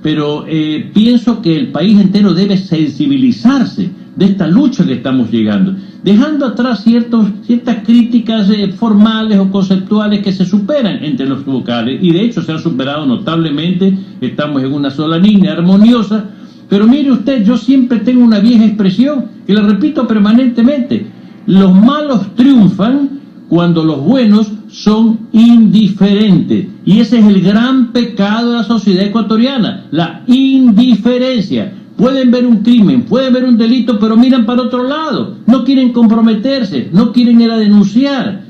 Speaker 6: pero pienso que el país entero debe sensibilizarse de esta lucha que estamos llegando, dejando atrás ciertas críticas formales o conceptuales que se superan entre los vocales, y de hecho se han superado notablemente, estamos en una sola línea armoniosa. Pero mire usted, yo siempre tengo una vieja expresión que la repito permanentemente: los malos triunfan cuando los buenos son indiferentes. Y ese es el gran pecado de la sociedad ecuatoriana, la indiferencia. Pueden ver un crimen, pueden ver un delito, pero miran para otro lado. No quieren comprometerse, no quieren ir a denunciar.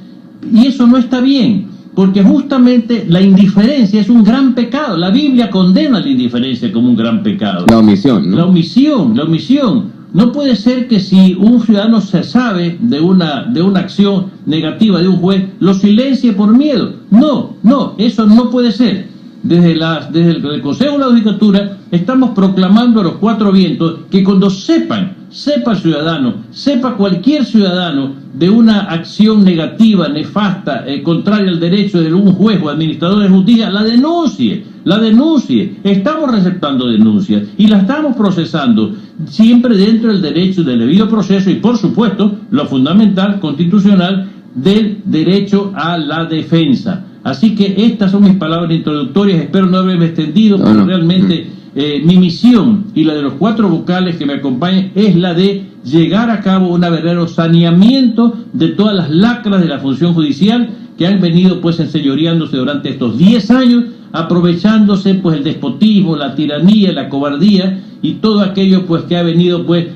Speaker 6: Y eso no está bien, porque justamente la indiferencia es un gran pecado. La Biblia condena la indiferencia como un gran pecado.
Speaker 4: La omisión, ¿no?
Speaker 6: La omisión. No puede ser que si un ciudadano se sabe de una acción negativa de un juez, lo silencie por miedo. No, eso no puede ser. Desde el Consejo de la Judicatura estamos proclamando a los cuatro vientos que cuando sepa el ciudadano, sepa cualquier ciudadano de una acción negativa, nefasta, contraria al derecho de un juez o administrador de justicia, la denuncie. Estamos receptando denuncias y la estamos procesando, siempre dentro del derecho del debido proceso y, por supuesto, lo fundamental, constitucional, del derecho a la defensa. Así que estas son mis palabras introductorias, espero no haberme extendido, pero realmente mi misión y la de los cuatro vocales que me acompañan es la de llegar a cabo un verdadero saneamiento de todas las lacras de la función judicial que han venido pues enseñoreándose durante estos 10 años, aprovechándose pues el despotismo, la tiranía, la cobardía y todo aquello pues que ha venido pues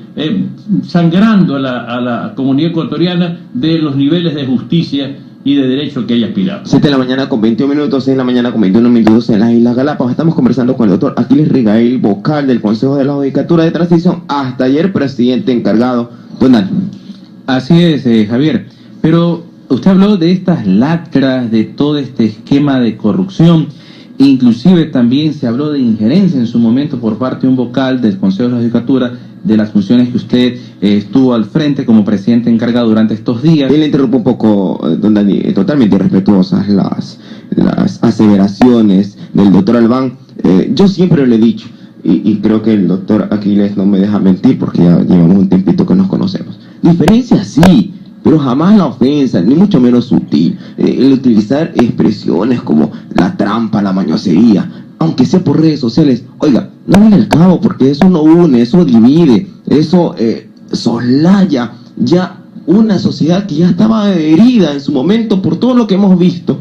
Speaker 6: sangrando a la comunidad ecuatoriana de los niveles de justicia y de derecho que haya aspirado.
Speaker 4: 7 de la mañana con 21 minutos, 6 de la mañana con 21 minutos en las Islas Galápagos. Estamos conversando con el doctor Aquiles Rigail, vocal del Consejo de la Judicatura de Transición, hasta ayer presidente encargado. Don Dani.
Speaker 2: Así es, Javier. Pero usted habló de estas lacras, de todo este esquema de corrupción. Inclusive también se habló de injerencia en su momento por parte de un vocal del Consejo de la Judicatura de las funciones que usted estuvo al frente como presidente encargado durante estos días.
Speaker 4: Él interrumpe un poco, don Dani, totalmente irrespetuosas las aseveraciones del doctor Albán. Yo siempre le he dicho, y creo que el doctor Aquiles no me deja mentir porque ya llevamos un tiempito que nos conocemos. Diferencia sí, pero jamás la ofensa, ni mucho menos sutil. El utilizar expresiones como la trampa, la mañosería, aunque sea por redes sociales, oiga, no viene al cabo, porque eso no une, eso divide, eso soslaya ya una sociedad que ya estaba herida en su momento por todo lo que hemos visto.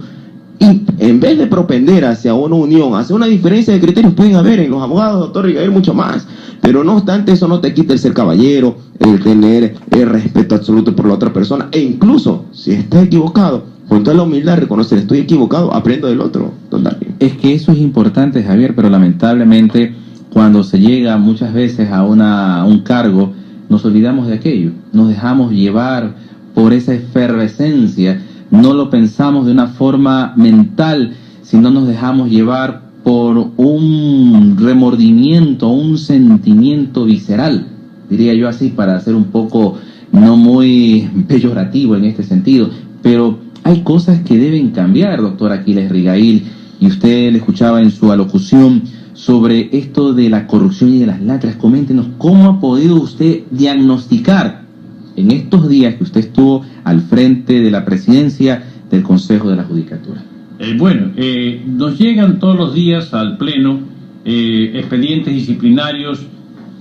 Speaker 4: Y en vez de propender hacia una unión, hacia una diferencia de criterios, pueden haber en los abogados, doctor Rigail, mucho más. Pero no obstante, eso no te quita el ser caballero, el tener el respeto absoluto por la otra persona, e incluso, si está equivocado, con toda la humildad, reconocer, estoy equivocado, aprendo del otro, don Dani.
Speaker 2: Es que eso es importante, Javier, pero lamentablemente cuando se llega muchas veces a un cargo, nos olvidamos de aquello, nos dejamos llevar por esa efervescencia, no lo pensamos de una forma mental, sino nos dejamos llevar por un remordimiento, un sentimiento visceral, diría yo así, para ser un poco no muy peyorativo en este sentido, pero hay cosas que deben cambiar, doctor Aquiles Rigail, y usted le escuchaba en su alocución sobre esto de la corrupción y de las lacras. Coméntenos cómo ha podido usted diagnosticar en estos días que usted estuvo al frente de la presidencia del Consejo de la Judicatura.
Speaker 6: Nos llegan todos los días al Pleno expedientes disciplinarios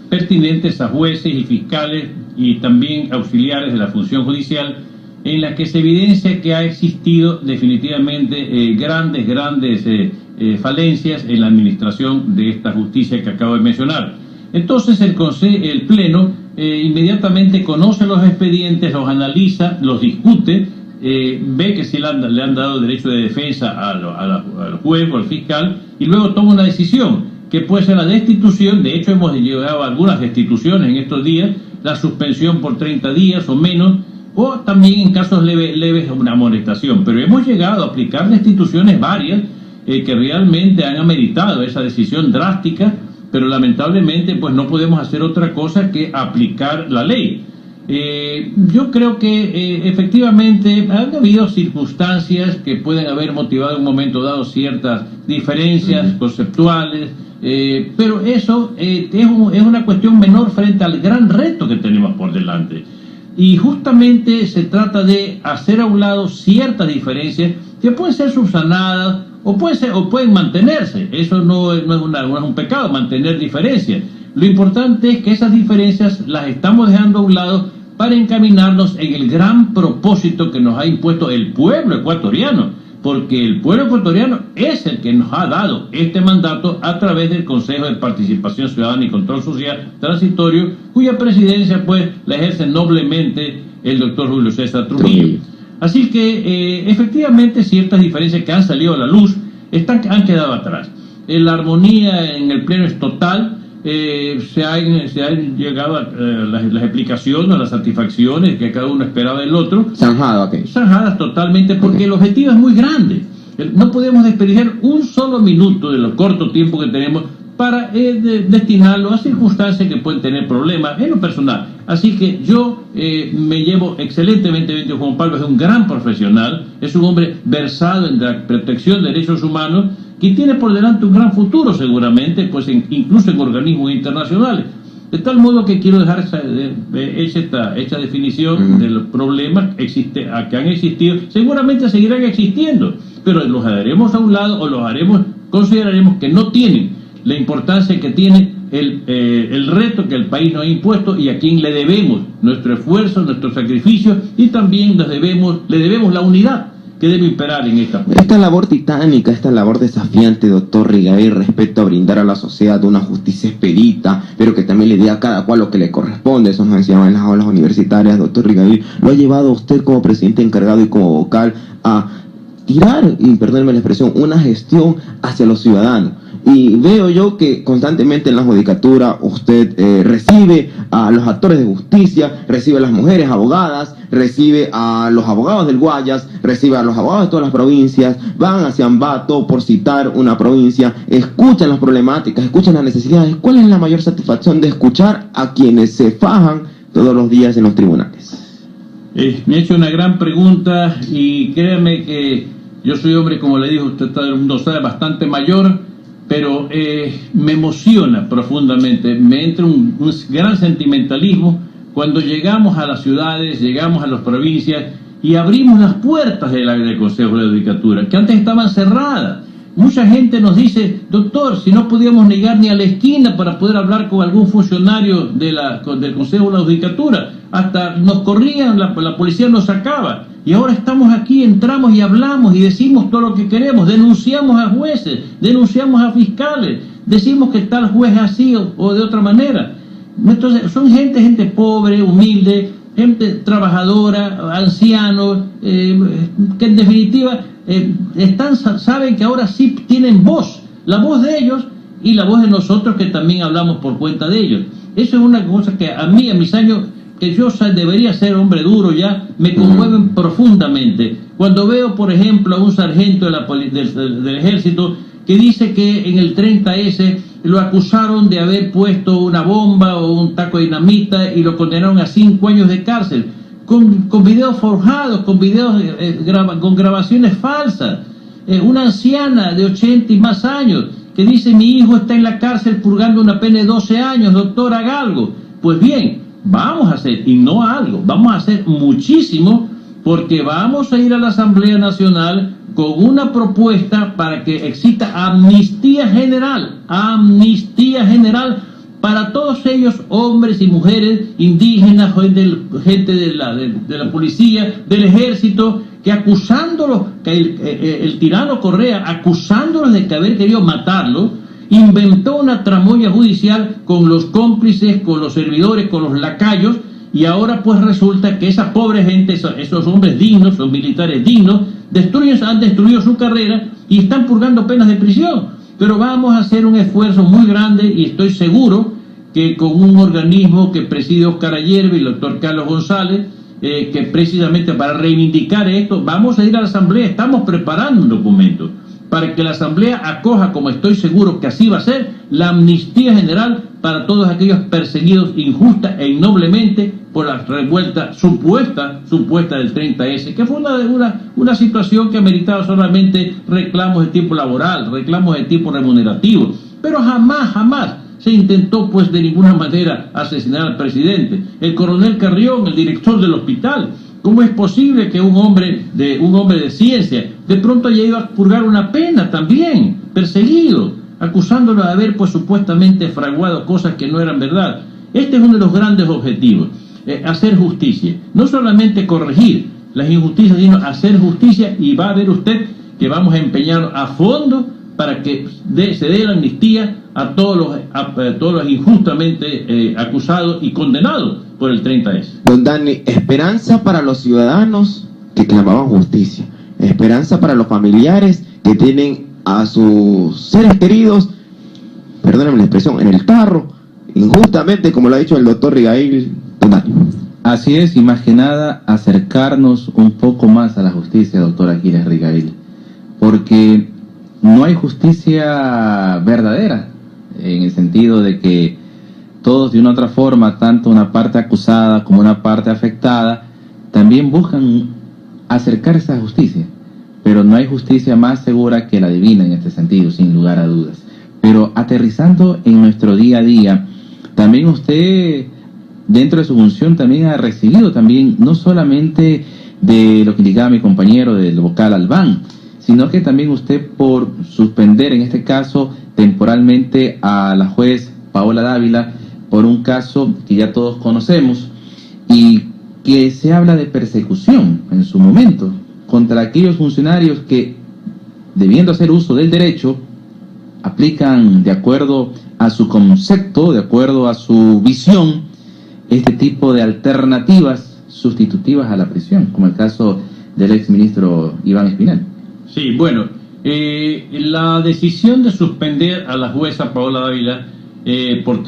Speaker 6: pertinentes a jueces y fiscales y también auxiliares de la función judicial, en la que se evidencia que ha existido definitivamente grandes falencias en la administración de esta justicia que acabo de mencionar. Entonces el Pleno inmediatamente conoce los expedientes, los analiza, los discute, ve que sí le han dado derecho de defensa al juez o al fiscal, y luego toma una decisión, que puede ser la destitución. De hecho hemos llegado a algunas destituciones en estos días, la suspensión por 30 días o menos, o también en casos leves una amonestación, pero hemos llegado a aplicar destituciones varias que realmente han ameritado esa decisión drástica, pero lamentablemente pues no podemos hacer otra cosa que aplicar la ley. Yo creo que efectivamente han habido circunstancias que pueden haber motivado en un momento dado ciertas diferencias conceptuales, pero eso es una cuestión menor frente al gran reto que tenemos por delante. Y justamente se trata de hacer a un lado ciertas diferencias que pueden ser subsanadas o pueden mantenerse. Eso no es un pecado, mantener diferencias. Lo importante es que esas diferencias las estamos dejando a un lado para encaminarnos en el gran propósito que nos ha impuesto el pueblo ecuatoriano, porque el pueblo ecuatoriano es el que nos ha dado este mandato a través del Consejo de Participación Ciudadana y Control Social Transitorio, cuya presidencia pues la ejerce noblemente el doctor Julio César Trujillo. Así que efectivamente ciertas diferencias que han salido a la luz han quedado atrás. La armonía en el pleno es total. Se han llegado a las explicaciones, a las satisfacciones que cada uno esperaba del otro. Zanjadas totalmente, porque el objetivo es muy grande. No podemos desperdiciar un solo minuto de lo corto tiempo que tenemos para destinarlo a circunstancias que pueden tener problemas en lo personal. Así que yo me llevo excelentemente bien. Juan Pablo es un gran profesional, es un hombre versado en la protección de derechos humanos, que tiene por delante un gran futuro seguramente, pues incluso en organismos internacionales. De tal modo que quiero dejar hecha definición de los problemas que han existido, seguramente seguirán existiendo, pero los haremos a un lado o consideraremos que no tienen la importancia que tiene el reto que el país nos ha impuesto y a quien le debemos nuestro esfuerzo, nuestro sacrificio, y también le debemos la unidad que debe imperar en esta
Speaker 4: labor titánica, esta labor desafiante, doctor Rigail, respecto a brindar a la sociedad una justicia expedita, pero que también le dé a cada cual lo que le corresponde. Eso nos enseñaban en las aulas universitarias, doctor Rigail. Lo ha llevado a usted como presidente encargado y como vocal a tirar, y perdónenme la expresión, una gestión hacia los ciudadanos. Y veo yo que constantemente en la judicatura usted recibe a los actores de justicia, recibe a las mujeres abogadas, recibe a los abogados del Guayas, recibe a los abogados de todas las provincias, van hacia Ambato, por citar una provincia, escuchan las problemáticas, escuchan las necesidades. ¿Cuál es la mayor satisfacción de escuchar a quienes se fajan todos los días en los tribunales?
Speaker 6: Me ha hecho una gran pregunta, y créame que yo soy hombre, como le dijo usted, todo el mundo sabe, bastante mayor, pero me emociona profundamente, me entra un gran sentimentalismo cuando llegamos a las ciudades, llegamos a las provincias y abrimos las puertas del Consejo de la Judicatura, que antes estaban cerradas. Mucha gente nos dice: doctor, si no podíamos llegar ni a la esquina para poder hablar con algún funcionario del Consejo de la Judicatura, hasta nos corrían, la policía nos sacaba. Y ahora estamos aquí, entramos y hablamos y decimos todo lo que queremos, denunciamos a jueces, denunciamos a fiscales, decimos que tal juez es así o de otra manera. Entonces, son gente pobre, humilde, gente trabajadora, ancianos, que en definitiva saben que ahora sí tienen voz, la voz de ellos y la voz de nosotros, que también hablamos por cuenta de ellos. Eso es una cosa que a mí, a mis años, que yo debería ser hombre duro ya, me conmueven profundamente. Cuando veo, por ejemplo, a un sargento del ejército que dice que en el 30S lo acusaron de haber puesto una bomba o un taco de dinamita y lo condenaron a 5 años de cárcel, con videos forjados, con videos con grabaciones falsas. Una anciana de 80 y más años que dice: mi hijo está en la cárcel purgando una pena de 12 años, doctor, haga algo. Pues bien, vamos a hacer, y no algo, vamos a hacer muchísimo, porque vamos a ir a la Asamblea Nacional con una propuesta para que exista amnistía general para todos ellos, hombres y mujeres, indígenas, gente de la policía, del ejército, que acusándolos, que el tirano Correa, acusándolos de haber querido matarlo, inventó una tramoya judicial con los cómplices, con los servidores, con los lacayos, y ahora pues resulta que esa pobre gente, esos hombres dignos, los militares dignos, han destruido su carrera y están purgando penas de prisión. Pero vamos a hacer un esfuerzo muy grande, y estoy seguro que con un organismo que preside Oscar Ayerbe y el doctor Carlos González, que precisamente para reivindicar esto, vamos a ir a la Asamblea. Estamos preparando un documento para que la Asamblea acoja, como estoy seguro que así va a ser, la amnistía general para todos aquellos perseguidos injusta e ignoblemente por la revuelta supuesta del 30S, que fue una situación que ameritaba solamente reclamos de tipo laboral, reclamos de tipo remunerativo, pero jamás se intentó pues de ninguna manera asesinar al presidente. El coronel Carrión, el director del hospital, ¿cómo es posible que un hombre de ciencia de pronto haya ido a purgar una pena también, perseguido, acusándolo de haber pues supuestamente fraguado cosas que no eran verdad? Este es uno de los grandes objetivos, hacer justicia, no solamente corregir las injusticias, sino hacer justicia, y va a ver usted que vamos a empeñarnos a fondo para que se dé la amnistía a todos los injustamente acusados y condenados por el 30S.
Speaker 4: Don Dani, esperanza para los ciudadanos que clamaban justicia, esperanza para los familiares que tienen a sus seres queridos, perdónenme la expresión, en el tarro, injustamente, como lo ha dicho el doctor Rigail. Don Dani.
Speaker 2: Así es, y más que nada acercarnos un poco más a la justicia, doctor Aquiles Rigail, porque no hay justicia verdadera, en el sentido de que todos de una u otra forma, tanto una parte acusada como una parte afectada, también buscan acercarse a la justicia, pero no hay justicia más segura que la divina en este sentido, sin lugar a dudas. Pero aterrizando en nuestro día a día, también usted, dentro de su función, también ha recibido también, no solamente de lo que indicaba mi compañero del vocal Albán, sino que también usted, por suspender en este caso temporalmente a la juez Paola Dávila por un caso que ya todos conocemos y que se habla de persecución en su momento contra aquellos funcionarios que, debiendo hacer uso del derecho, aplican de acuerdo a su concepto, de acuerdo a su visión, este tipo de alternativas sustitutivas a la prisión, como el caso del exministro Iván Espinel.
Speaker 6: Sí, bueno, la decisión de suspender a la jueza Paola Dávila por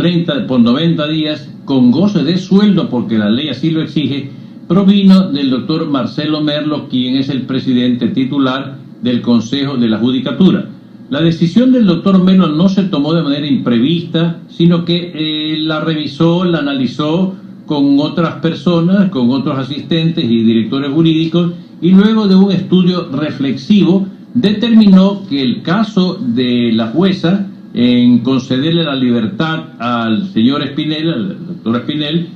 Speaker 6: 90 días con goce de sueldo, porque la ley así lo exige, provino del doctor Marcelo Merlo, quien es el presidente titular del Consejo de la Judicatura. La decisión del doctor Merlo no se tomó de manera imprevista, sino que la revisó, la analizó con otras personas, con otros asistentes y directores jurídicos, y luego de un estudio reflexivo determinó que el caso de la jueza en concederle la libertad al señor Espinel, al doctor Espinel,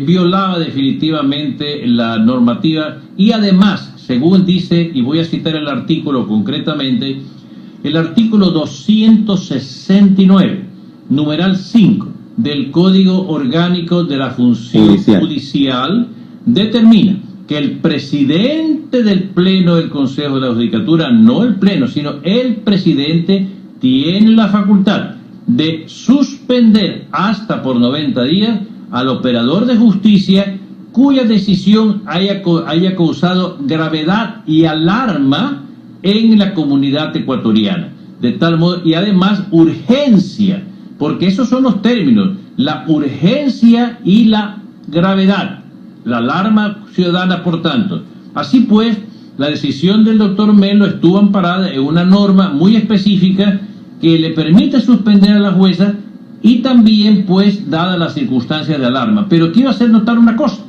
Speaker 6: violaba definitivamente la normativa, y además, según dice, y voy a citar el artículo concretamente, el artículo 269, numeral 5 del Código Orgánico de la Función Judicial determina que el presidente del Pleno del Consejo de la Judicatura, no el Pleno, sino el presidente, tiene la facultad de suspender hasta por 90 días al operador de justicia cuya decisión haya causado gravedad y alarma en la comunidad ecuatoriana. De tal modo, y además urgencia, porque esos son los términos, la urgencia y la gravedad, la alarma ciudadana, por tanto. Así pues, la decisión del doctor Melo estuvo amparada en una norma muy específica que le permite suspender a la jueza, y también pues dadas las circunstancias de alarma. Pero quiero hacer notar una cosa: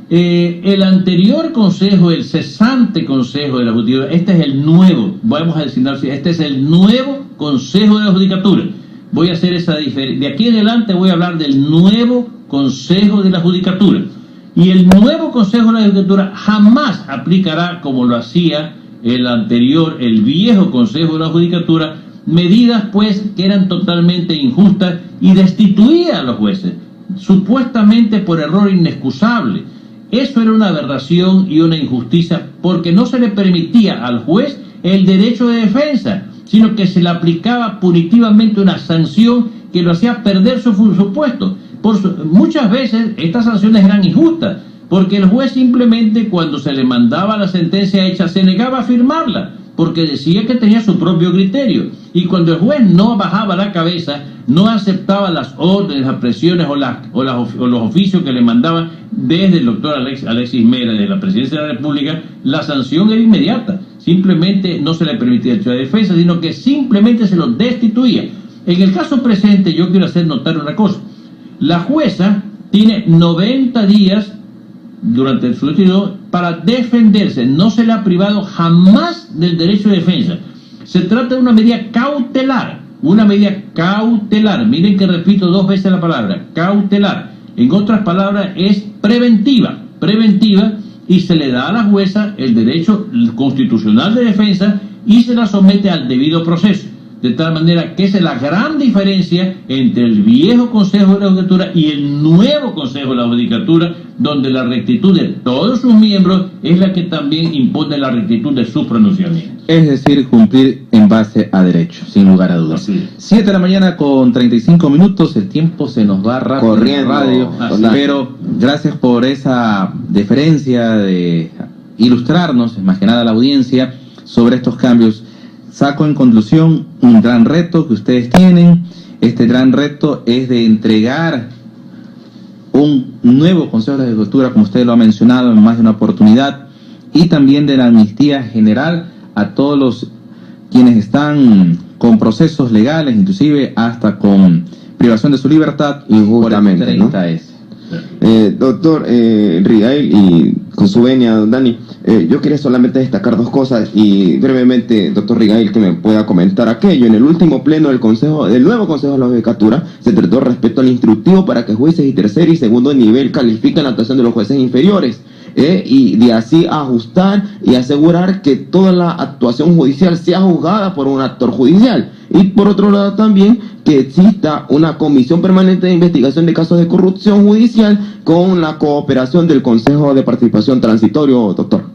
Speaker 6: el anterior consejo, el cesante consejo de la judicatura, este es el nuevo, vamos a decir así, este es el nuevo consejo de la judicatura. Voy a hacer esa diferencia. De aquí en adelante voy a hablar del nuevo consejo de la judicatura. Y el nuevo consejo de la judicatura jamás aplicará, como lo hacía el anterior, el viejo consejo de la judicatura, medidas pues que eran totalmente injustas y destituía a los jueces, supuestamente por error inexcusable. Eso era una aberración y una injusticia, porque no se le permitía al juez el derecho de defensa, sino que se le aplicaba punitivamente una sanción que lo hacía perder su puesto. Muchas veces estas sanciones eran injustas, porque el juez simplemente, cuando se le mandaba la sentencia hecha, se negaba a firmarla, porque decía que tenía su propio criterio. Y cuando el juez no bajaba la cabeza, no aceptaba las órdenes, las presiones o los oficios que le mandaban desde el doctor Alexis Mera, de la Presidencia de la República, la sanción era inmediata. Simplemente no se le permitía el derecho de defensa, sino que simplemente se lo destituía. En el caso presente yo quiero hacer notar una cosa. La jueza tiene 90 días durante su retiro para defenderse. No se le ha privado jamás del derecho de defensa. Se trata de una medida cautelar. Una medida cautelar. Miren que repito 2 veces la palabra. Cautelar. En otras palabras es preventiva. Preventiva, y se le da a la jueza el derecho constitucional de defensa y se la somete al debido proceso. De tal manera que esa es la gran diferencia entre el viejo Consejo de la Judicatura y el nuevo Consejo de la Judicatura, donde la rectitud de todos sus miembros es la que también impone la rectitud de sus pronunciamientos.
Speaker 2: Es decir, cumplir en base a derecho, sin lugar a dudas. 7 de la mañana con 35 minutos, el tiempo se nos va rápido.
Speaker 4: Corriendo,
Speaker 2: radio, pero gracias por esa deferencia de ilustrarnos, más que nada a la audiencia, sobre estos cambios. Saco en conclusión un gran reto que ustedes tienen. Este gran reto es de entregar un nuevo Consejo de la Judicatura, como usted lo ha mencionado en más de una oportunidad, y también de la amnistía general a todos los quienes están con procesos legales, inclusive hasta con privación de su libertad
Speaker 4: injustamente,
Speaker 2: por el 30S.
Speaker 4: Doctor Rigail, y con su venia, don Dani, yo quería solamente destacar 2 cosas y brevemente, doctor Rigail, que me pueda comentar aquello. En el último pleno del nuevo Consejo de la Judicatura se trató respecto al instructivo para que jueces y tercer y segundo nivel califiquen la actuación de los jueces inferiores. Y de así ajustar y asegurar que toda la actuación judicial sea juzgada por un actor judicial. Y por otro lado también que exista una comisión permanente de investigación de casos de corrupción judicial con la cooperación del Consejo de Participación Transitorio, doctor.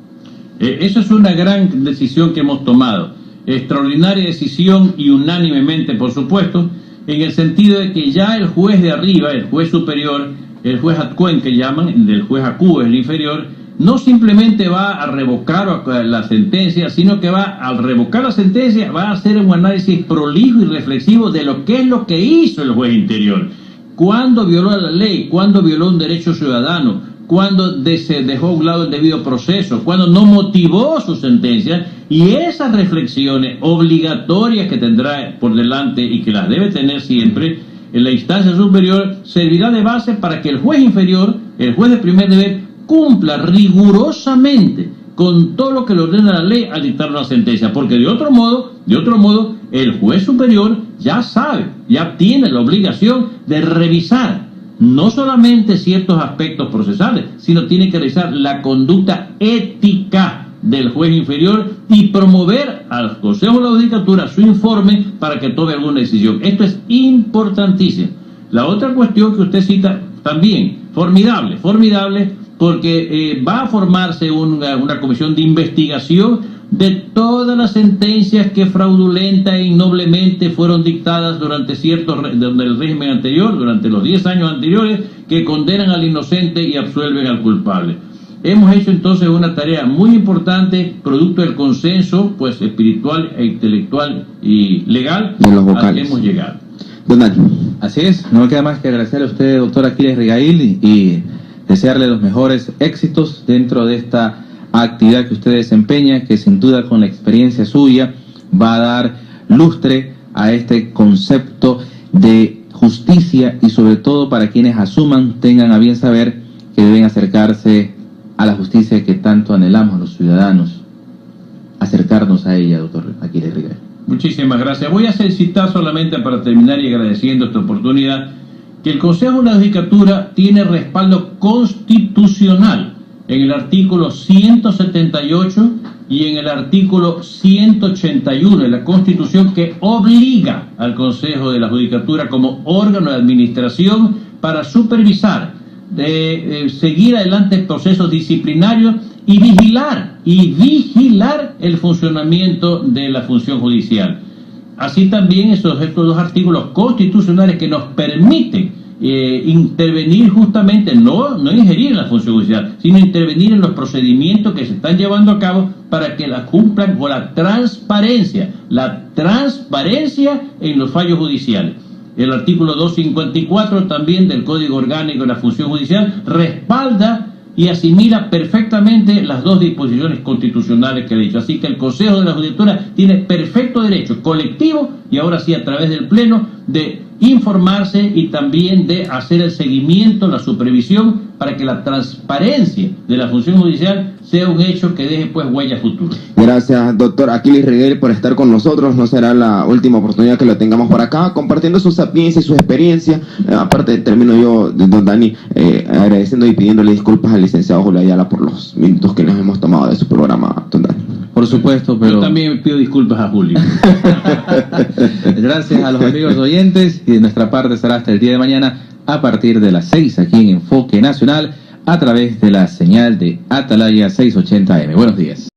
Speaker 6: Eso es una gran decisión que hemos tomado. Extraordinaria decisión y unánimemente, por supuesto, en el sentido de que ya el juez de arriba, el juez superior, el juez Atcuen que llaman, del juez Acu es el inferior, no simplemente va a revocar la sentencia, sino que va al revocar la sentencia, va a hacer un análisis prolijo y reflexivo de lo que es lo que hizo el juez interior. Cuándo violó la ley, cuándo violó un derecho ciudadano, cuándo se dejó a un lado el debido proceso, cuándo no motivó su sentencia, y esas reflexiones obligatorias que tendrá por delante y que las debe tener siempre en la instancia superior, servirá de base para que el juez inferior, el juez de primer nivel, cumpla rigurosamente con todo lo que le ordena la ley al dictar una sentencia, porque de otro modo, el juez superior ya sabe, ya tiene la obligación de revisar no solamente ciertos aspectos procesales, sino tiene que revisar la conducta ética del juez inferior y promover al Consejo de la Judicatura su informe para que tome alguna decisión. Esto es importantísimo. La otra cuestión que usted cita también, formidable, porque va a formarse una comisión de investigación de todas las sentencias que fraudulenta e ignoblemente fueron dictadas durante el régimen anterior, durante los 10 años anteriores, que condenan al inocente y absuelven al culpable. Hemos hecho entonces una tarea muy importante, producto del consenso pues espiritual e intelectual y legal
Speaker 4: de los
Speaker 6: al que hemos llegado.
Speaker 2: Así es, no me queda más que agradecerle a usted, doctor Aquiles Rigail, y desearle los mejores éxitos dentro de esta actividad que usted desempeña, que sin duda con la experiencia suya va a dar lustre a este concepto de justicia, y sobre todo para quienes asuman, tengan a bien saber que deben acercarse a la justicia que tanto anhelamos los ciudadanos, acercarnos a ella, doctor Aquiles Rigail.
Speaker 6: Muchísimas gracias. Voy a citar solamente para terminar y agradeciendo esta oportunidad que el Consejo de la Judicatura tiene respaldo constitucional en el artículo 178 y en el artículo 181 de la Constitución, que obliga al Consejo de la Judicatura como órgano de administración para supervisar, seguir adelante procesos disciplinarios y vigilar el funcionamiento de la función judicial. Así también estos 2 artículos constitucionales que nos permiten intervenir justamente, no ingerir en la función judicial, sino intervenir en los procedimientos que se están llevando a cabo para que la cumplan con la transparencia en los fallos judiciales. El artículo 254 también del Código Orgánico de la Función Judicial respalda y asimila perfectamente las 2 disposiciones constitucionales que he dicho. Así que el Consejo de la Judicatura tiene perfecto derecho colectivo y ahora sí a través del Pleno, de informarse y también de hacer el seguimiento, la supervisión, para que la transparencia de la función judicial sea un hecho que deje pues huella futura.
Speaker 4: Gracias, doctor Aquiles Riguel, por estar con nosotros. No será la última oportunidad que lo tengamos por acá, compartiendo su sapiencia y su experiencia. Aparte, termino yo, don Dani, agradeciendo y pidiéndole disculpas al licenciado Julio Ayala por los minutos que nos hemos tomado de su programa, don Dani.
Speaker 2: Por supuesto, pero...
Speaker 6: Yo también pido disculpas a Julio.
Speaker 2: Gracias a los amigos oyentes, y de nuestra parte será hasta el día de mañana a partir de las 6 aquí en Enfoque Nacional a través de la señal de Atalaya 680M. Buenos días.